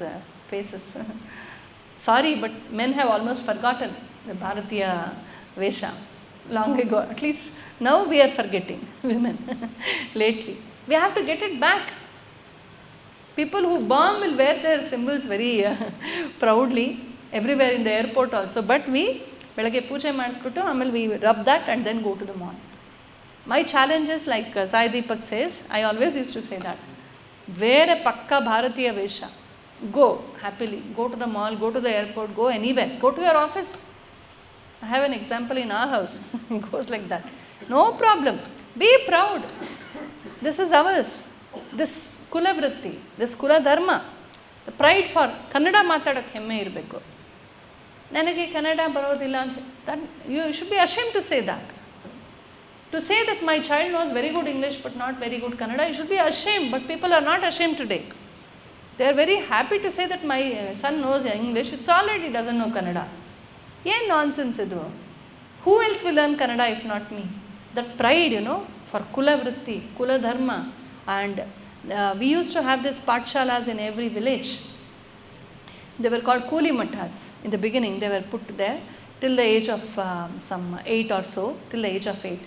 faces. Sorry, but men have almost forgotten the Bharatiya Vesha long ago. At least now we are forgetting, women, lately. We have to get it back. People who bomb will wear their symbols very proudly, everywhere in the airport also. But we, ಬೆಳಗ್ಗೆ ಪೂಜೆ ಮಾಡಿಸ್ಬಿಟ್ಟು ಆಮೇಲೆ we rub that and then go to the mall. My challenge is, like Sai Deepak says, I always used to say that, wear a pakka Bharatiya Vesha. Go happily, go to the mall, go to the airport, go anywhere, go to your office. I have an example in our house. It goes like that. No problem. Be proud. This is ours. This Kula Vritti, this Kula Dharma. The pride for Kannada ಮಾತಾಡೋಕ್ಕೆ ಹೆಮ್ಮೆ ಇರಬೇಕು. ನನಗೆ ಕನ್ನಡ ಬರೋದಿಲ್ಲ ಅಂತ, that you should be ashamed to say that. To say that my child knows very good English but not very good Kannada, you should be ashamed. But people are not ashamed today. They are very happy to say that my son knows English. It's all right, he doesn't know Kannada. ಏನು nonsense ಇದು? Who else will learn Kannada if not me? That pride, for Kula Vritti, Kula Dharma. And we used to have these patshalas in every village. They were called Kuli Mathas. In the beginning, they were put there till the age of some 8 or so, till the age of 8.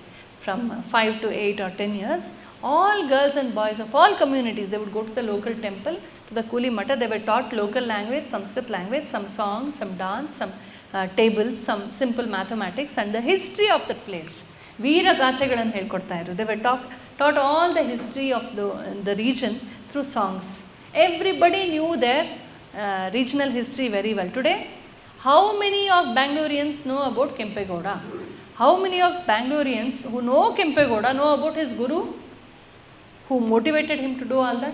From 5 to 8 or 10 years, all girls and boys of all communities, they would go to the local temple, to the Kuli Mata. They were taught local language, Sanskrit language, some songs, some dance, some tables, some simple mathematics and the history of that place. Veera Gathegalan helkodta iru. They were taught all the history of the region through songs. Everybody knew their regional history very well. Today, how many of Bangaloreans know about Kempegowda? How many of Bangaloreans who know Kempegowda know about his guru, who motivated him to do all that?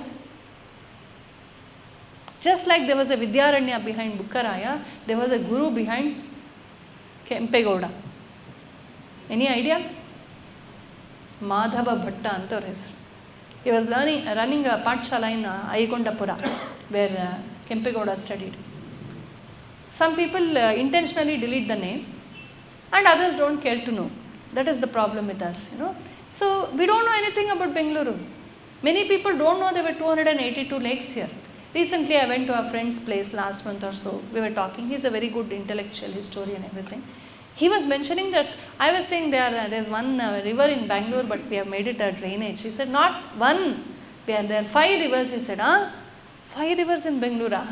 Just like there was a Vidyaranya behind Bukkaraya, there was a guru behind Kempegowda. Any idea? Madhava Bhatta anta avara hesaru. He was running a Pathshala in Ayikondapura, where Kempegowda studied. Some people intentionally delete the name and others don't care to know. That is the problem with us, So we don't know anything about Bengaluru. Many people don't know there were 282 lakes here. Recently I went to a friend's place last month or so. We were talking. He's a very good intellectual historian, everything. He was mentioning that, I was saying there's one river in Bangalore, but we have made it a drainage. He said, not one. There are 5 rivers. He said, 5 rivers in Bangalore.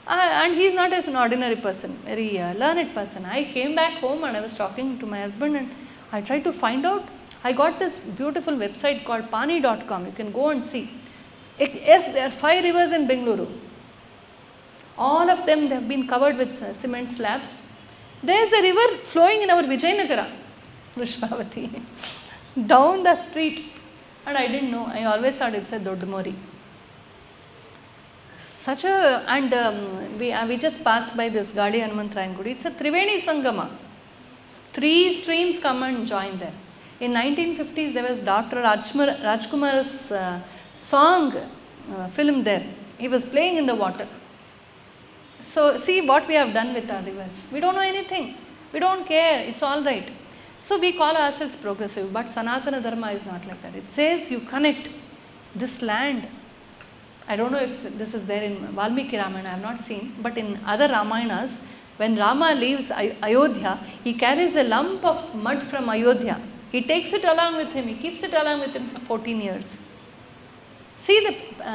And he's not as an ordinary person, very learned person. I came back home and I was talking to my husband and I tried to find out. I got this beautiful website called pani.com. You can go and see. Yes, there are 5 rivers in Bengaluru. All of them, they have been covered with cement slabs. There is a river flowing in our Vijayanagara, Vishwavati, down the street. And I didn't know. I always thought it's a Doddamori. We just passed by this Gadi Hanumantrayana Gudi. It's a Triveni Sangama. 3 streams come and join there. In 1950s, there was Dr. Rajkumar's song film there. He was playing in the water. So see what we have done with our rivers. We don't know anything. We don't care. It's all right. So we call ourselves progressive, but Sanatana Dharma is not like that. It says you connect this land. I don't know if this is there in Valmiki Ramayana, I have not seen, but in other Ramayanas, when Rama leaves Ayodhya, he carries a lump of mud from Ayodhya. He takes it along with him, he keeps it along with him for 14 years. See the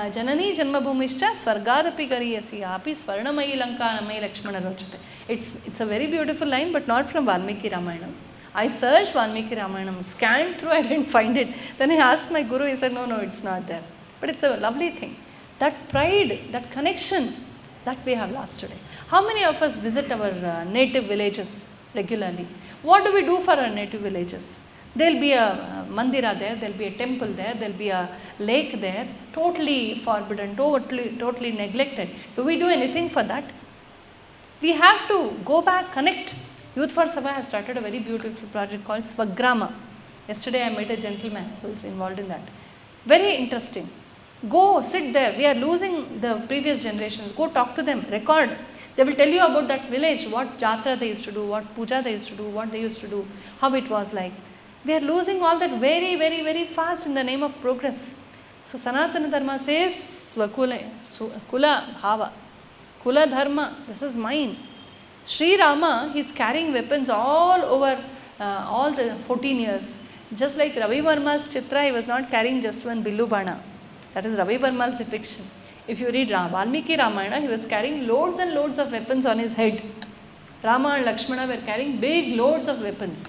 Janani Janmabhumishcha Svargarapi Gariyasi Api Swarnamayi Lankanamayi Lakshmana Rochate. It's a very beautiful line, but not from Valmiki Ramayana. I searched Valmiki Ramayana, scanned through, I didn't find it. Then I asked my guru, he said, no, it's not there. But it's a lovely thing. That pride, that connection, that we have lost today. How many of us visit our native villages regularly? What do we do for our native villages? There will be a mandira there, there will be a temple there, there will be a lake there, totally forbidden, totally neglected. Do we do anything for that? We have to go back, connect. Youth for Sabha has started a very beautiful project called Swagrama. Yesterday I met a gentleman who is involved in that. Very interesting. Go sit there. We are losing the previous generations. Go talk to them, record. They will tell you about that village, what jatra they used to do, what puja they used to do, what they used to do, how it was like. We are losing all that very, very, very fast in the name of progress. So Sanatana Dharma says, Swakula Bhava, Kula Dharma, this is mine. Sri Rama, he is carrying weapons all over all the 14 years. Just like Ravi Varma's Chitra, he was not carrying just one Billu Bana. That is Ravi Varma's depiction. If you read Valmiki Ramayana, he was carrying loads and loads of weapons on his head. Rama and Lakshmana were carrying big loads of weapons.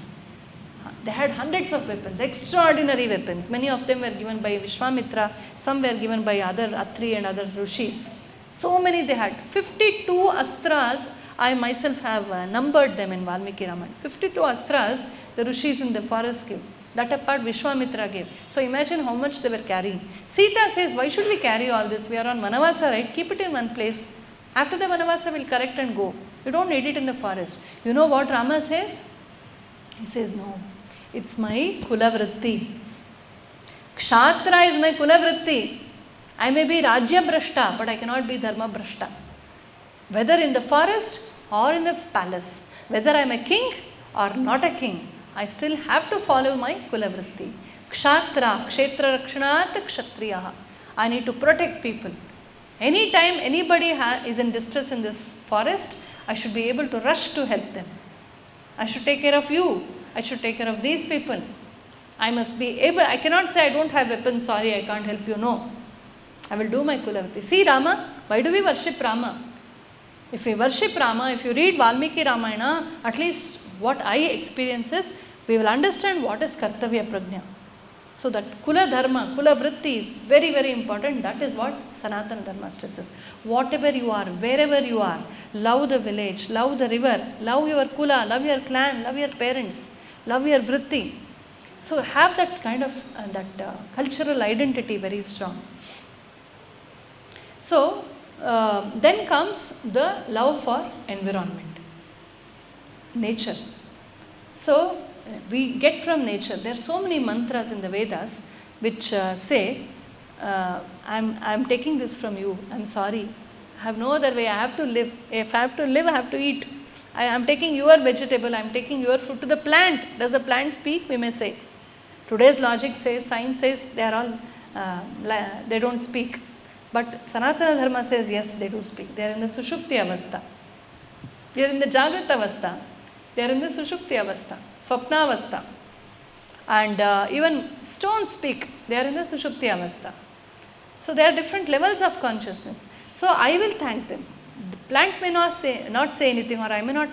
They had hundreds of weapons, extraordinary weapons. Many of them were given by Vishwamitra, some were given by other Atri and other Rishis. So many they had. 52 astras, I myself have numbered them in Valmiki Ramayana. 52 astras the Rishis in the forest gave. That apart Vishwamitra gave. So imagine how much they were carrying. Sita says, why should we carry all this? We are on Vanavasa, right? Keep it in one place. After the Vanavasa, we'll correct and go. You don't need it in the forest. You know what Rama says? He says, no, it's my Kulavritti. Kshatra is my Kulavritti. I may be Rajya Brashta, but I cannot be Dharma Brashta. Whether in the forest or in the palace, whether I am a king or not a king, I still have to follow my Kulavritti. Kshatra, Kshetra Rakshanat Kshatriyaha. I need to protect people. Anytime anybody is in distress in this forest, I should be able to rush to help them. I should take care of you. I should take care of these people. I must be able, I cannot say I don't have weapons, sorry, I can't help you. No. I will do my Kulavati. See Rama, why do we worship Rama? If we worship Rama, if you read Valmiki Ramayana, at least what I experience is, we will understand what is Kartavya Prajna. So that Kula Dharma, Kula Vritti is very, very important. That is what Sanatana Dharma stresses. Whatever you are, wherever you are, love the village, love the river, love your Kula, love your clan, love your parents, love your Vritti. So have that kind of cultural identity very strong. So then comes the love for environment, nature. So we get from nature. There are so many mantras in the Vedas which say, I'm taking this from you, I'm sorry, I have no other way, I have to live. If I have to live, I have to eat. I am taking your vegetable, I am taking your food to the plant. Does the plant speak? We may say. Today's logic says, science says, they are all, they don't speak. But Sanatana Dharma says, yes, they do speak. They are in the Sushupti Avastha. They are in the Jagrata Avastha. They are in the Sushupti Avastha, Swapna Avastha. And even stones speak. They are in the Sushupti Avastha. So there are different levels of consciousness. So I will thank them. The plant may not say anything, or I may not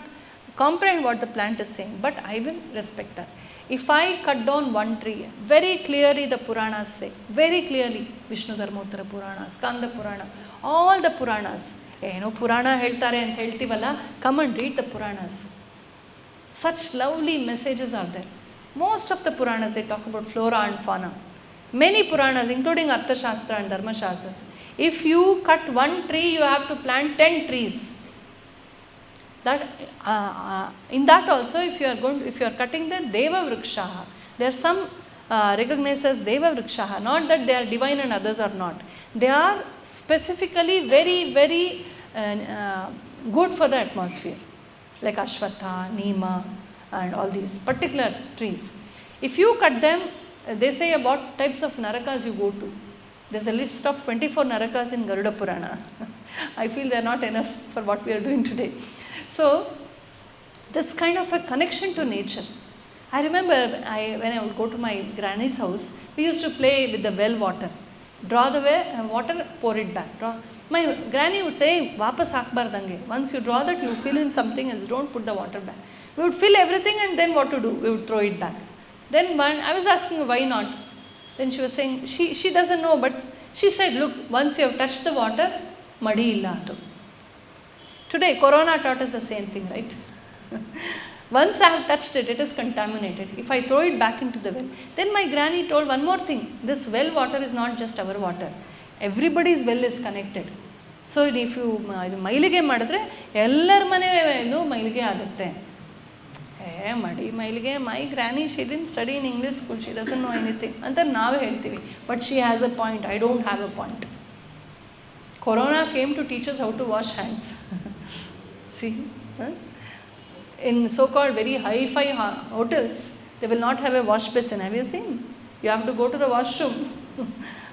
comprehend what the plant is saying, but I will respect that. If I cut down one tree, very clearly the Puranas say, very clearly, Vishnu Dharmottara Purana, Skanda Purana, all the Puranas, Purana heltare and heltivala, come and read the Puranas. Such lovely messages are there. Most of the Puranas, they talk about flora and fauna. Many Puranas, including Artha Shastra and Dharma Shastras, if you cut one tree, you have to plant 10 trees. That in that also, if you are cutting the Deva Vrikshaha, there are some recognized as Deva Vrikshaha, not that they are divine and others are not. They are specifically very, very good for the atmosphere, like Ashwatha, Nima, and all these particular trees. If you cut them, they say about types of narakas you go to. There's a list of 24 narakas in Garuda Purana. I feel they are not enough for what we are doing today. So, this kind of a connection to nature. I remember when I would go to my granny's house, we used to play with the well water. Draw the water, pour it back. My granny would say, Vapas hakbardange. Once you draw that, you fill in something else, don't put the water back. We would fill everything and then what to do? We would throw it back. Then I was asking why not. Then she was saying, she doesn't know, but she said, look, once you have touched the water, madi illa atu. Today, Corona taught us the same thing, right? Once I have touched it, it is contaminated. If I throw it back into the well. Then my granny told one more thing. This well water is not just our water. Everybody's well is connected. So if you mailige madre, ellar mane mailige agutte. My granny, she didn't study in English school. She doesn't know anything. Anta nave heltivi. But she has a point. I don't have a point. Corona came to teach us how to wash hands. See? Huh? In so-called very hi-fi hotels, they will not have a wash basin. Have you seen? You have to go to the washroom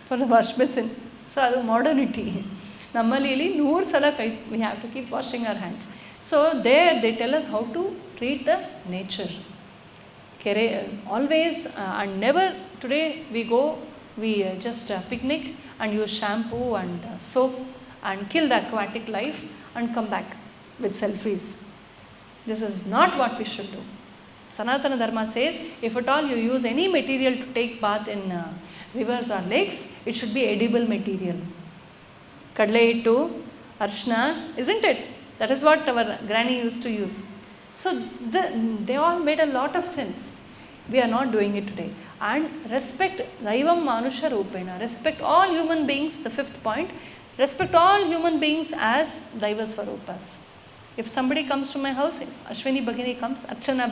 for the wash basin. So that's modernity. Nammalili noor sala we have to keep washing our hands. So there they tell us how to treat the nature. Always and never. Today we just picnic and use shampoo and soap and kill the aquatic life and come back with selfies. This is not what we should do. Sanatana Dharma says, if at all you use any material to take bath in rivers or lakes, it should be edible material. Kadle ittu, arshna, isn't it? That is what our granny used to use. So they all made a lot of sense. We are not doing it today. And respect Daivam Manusha Rupena. Respect all human beings, the fifth point. Respect all human beings as Daiva Swarupas. If somebody comes to my house, if Ashwini Bhagini comes, Archana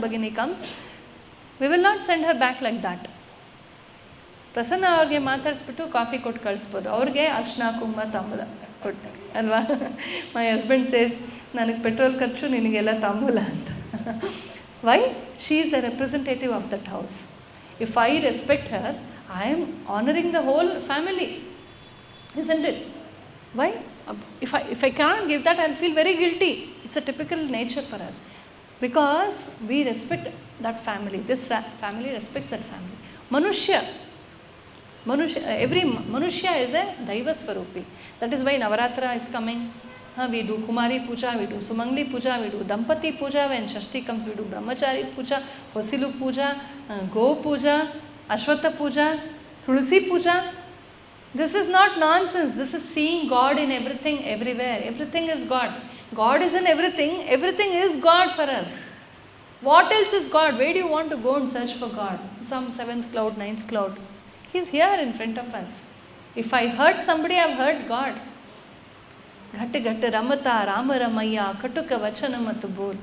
Bhagini comes, we will not send her back like that. Prasanna ಅವ್ರಿಗೆ ಮಾತಾಡಿಸ್ಬಿಟ್ಟು coffee ಕೊಟ್ಟು ಕಳಿಸ್ಬೋದು. ಅವ್ರಿಗೆ ಅರ್ಶಿನ ಕುಂಕುಮ ತಾಂಬೂಲ ಕೊಡ್ತಾರೆ ಅಲ್ವಾ? My husband says ನನಗೆ ಪೆಟ್ರೋಲ್ ಖರ್ಚು ನಿನಗೆಲ್ಲ ತಾಂಬೂಲ ಅಂತ. Why? She is the representative of that house. If I respect her, I am honoring the whole family. Isn't it? Why? If I can't give that, I'll feel very guilty. It's a typical nature for us. Because we respect that family. This family respects that family. Every Manushya is a Daiva Swarupi. That is why Navaratra is coming. We do Kumari Puja, we do Sumangli Puja, we do Dampati Puja. When Shashti comes, we do Brahmachari Puja, Hosilu Puja, Go Puja, Ashwata Puja, Tulsi Puja. This is not nonsense. This is seeing God in everything, everywhere. Everything is God. God is in everything. Everything is God for us. What else is God? Where do you want to go and search for God? Some 7th cloud, 9th cloud. He's here in front of us. If I hurt somebody, I've hurt God. Ghatta ghatta ramata rama ramaya katuka vachanamatu bol.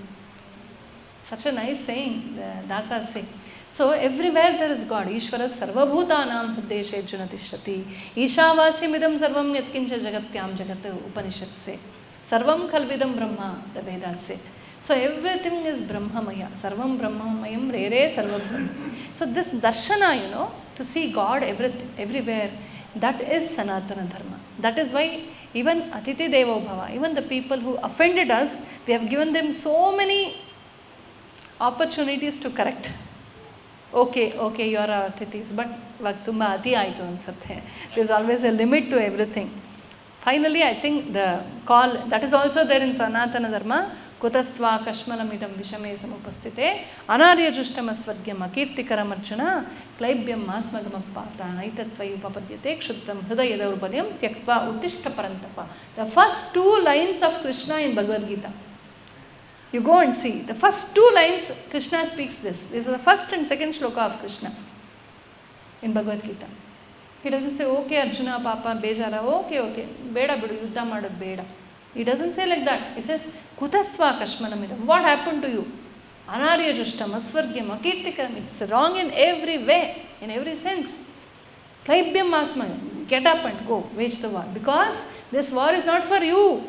Such a nice saying, the Dasas say. So everywhere there is God. Ishvara sarvabhutanam huddeshe junatishati. Ishavasya sarvam yatkincha jagatyam jagat Upanishad say. Sarvam khalvidam brahma, the Vedas say. So everything is Brahmamaya. Sarvam Brahmamayam Rere Sarva Brahma. So this darshana, to see God everywhere, that is Sanatana Dharma. That is why even Atiti Devo Bhava, even the people who offended us, they have given them so many opportunities to correct. Okay, you are our Atithis, but Vaktumba Ati Aitu Ansathe. There is always a limit to everything. Finally, I think the call, that is also there in Sanatana Dharma, Kutastva Kashmalamidam Vishame Samupastite, Anaryajushtam Swargyam Akirtikaram Arjuna, Klaibyam Masmagam Pata, Aitatvayu Papadyate, Kshuttam Hridayadaurbadyam, Tyaktva Uttishta Parantapa. The first 2 lines of Krishna in Bhagavad Gita. You go and see. The first 2 lines, Krishna speaks this. This is the first and second shloka of Krishna in Bhagavad Gita. He doesn't say, okay, Arjuna, Papa, Bejara, okay, Beda Bidu, Yuddha Madad Beda. He doesn't say like that. He says, Kutastva Kashmanamidam. What happened to you? Anarya Jushtam, Asvargyam, Akirtikaram. It's wrong in every way, in every sense. Klaibyam Masmagam. Get up and go, wage the war. Because this war is not for you.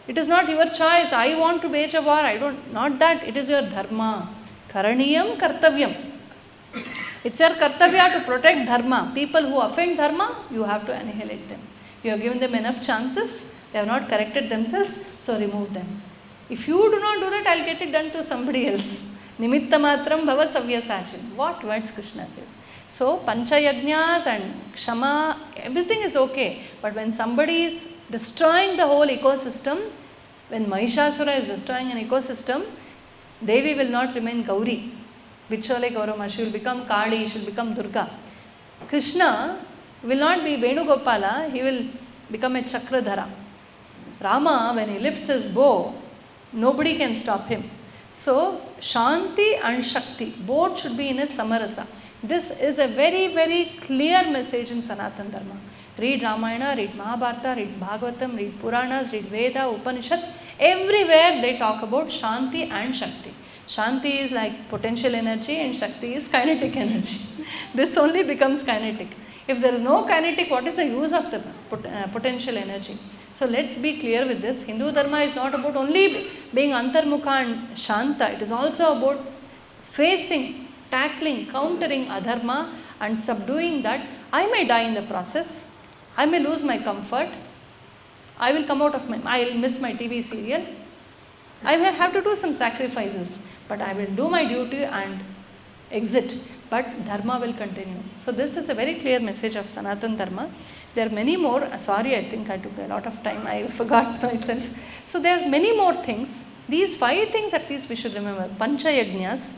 It is not your choice. I want to wage a war. Not that. It is your dharma. Karaniyam Kartavyam. It's your kartavya to protect dharma. People who offend dharma, you have to annihilate them. You have given them enough chances. They have not corrected themselves, so remove them. If you do not do that, I'll get it done to somebody else. Nimitta matram bhava savyasachin. What words Krishna says. So, panchayagnyas and kshama, everything is okay. But when somebody is destroying the whole ecosystem, when Mahishasura is destroying an ecosystem, Devi will not remain Gauri. Vichole Gaurama, she will become Kali, she will become Durga. Krishna will not be Venugopala, he will become a Chakradhara. Rama, when he lifts his bow, nobody can stop him. So, Shanti and Shakti, both should be in a Samarasa. This is a very, very clear message in Sanatana Dharma. Read Ramayana, read Mahabharata, read Bhagavatam, read Puranas, read Veda, Upanishad. Everywhere they talk about Shanti and Shakti. Shanti is like potential energy and Shakti is kinetic energy. This only becomes kinetic. If there is no kinetic, what is the use of the potential energy? So let's be clear with this. Hindu Dharma is not about only being Antarmukha and Shanta. It is also about facing, tackling, countering adharma and subduing that. I may die in the process. I may lose my comfort. I will come out of I will miss my TV serial. I will have to do some sacrifices. But I will do my duty and exit. But Dharma will continue. So this is a very clear message of Sanatana Dharma. There are many more. Sorry, I think I took a lot of time. I forgot myself. So there are many more things. These 5 things at least we should remember. Panchayagnyas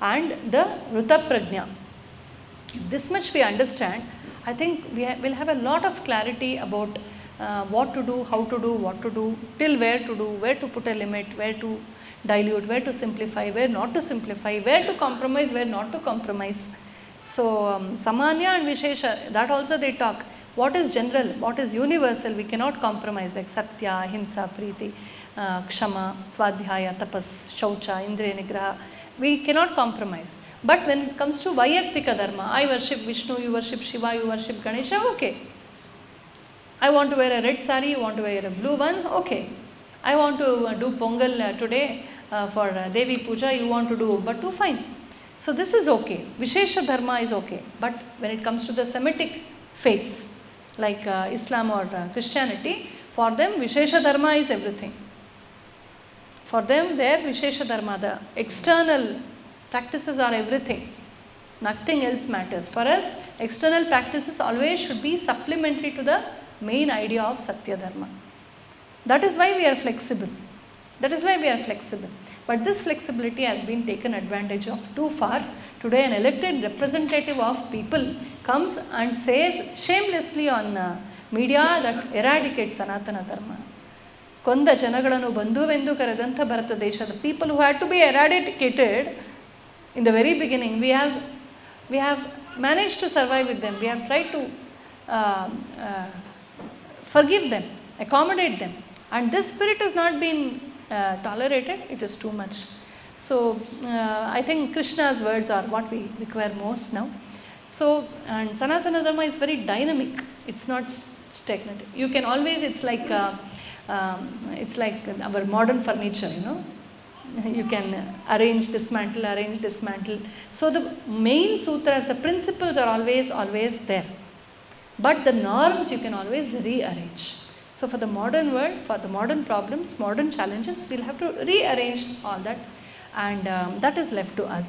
and the Ruta Prajna. This much we understand. I think we'll have a lot of clarity about what to do, how to do, what to do, till where to do, where to put a limit, where to dilute, where to simplify, where not to simplify, where to compromise, where not to compromise. So, Samanya and Vishesha, that also they talk. What is general, what is universal, we cannot compromise, like Satya, Ahimsa, Preeti, Kshama, Swadhyaya, Tapas, Shaucha, Indriya Nigraha. We cannot compromise. But when it comes to Vayaktika Dharma, I worship Vishnu, you worship Shiva, you worship Ganesha, okay. I want to wear a red sari, you want to wear a blue one, okay. I want to do Pongal today for Devi Puja, you want to do Bhattu, fine. So this is okay. Vishesha Dharma is okay. But when it comes to the Semitic faiths, like Islam or Christianity, for them Vishesha Dharma is everything. For them, their Vishesha Dharma, the external practices are everything. Nothing else matters. For us, external practices always should be supplementary to the main idea of Satya Dharma. That is why we are flexible. That is why we are flexible. But this flexibility has been taken advantage of too far. Today, an elected representative of people comes and says shamelessly on media that eradicate Sanatana Dharma. ಕೊಂದ ಜನಗಳನ್ನು ಬಂಧುವೆಂದು ಕರೆದಂಥ ಭಾರತ ದೇಶದ people who had to be eradicated in the very beginning, we have managed to survive with them. We have tried to forgive them, accommodate them, and this spirit has not been tolerated. It is too much. So I think Krishna's words are what we require most now. So, and Sanatana Dharma is very dynamic. It's not stagnant. You can always, it's like our modern furniture, you know. You can arrange, dismantle. So the main sutras, the principles are always there. But the norms you can always rearrange. So for the modern world, for the modern problems, modern challenges, we'll have to rearrange all that, and that is left to us.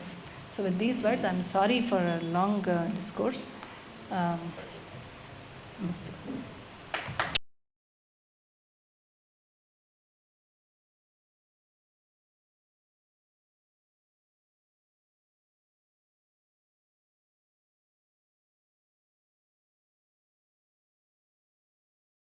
So with these words, I'm sorry for a long discourse. Namaste.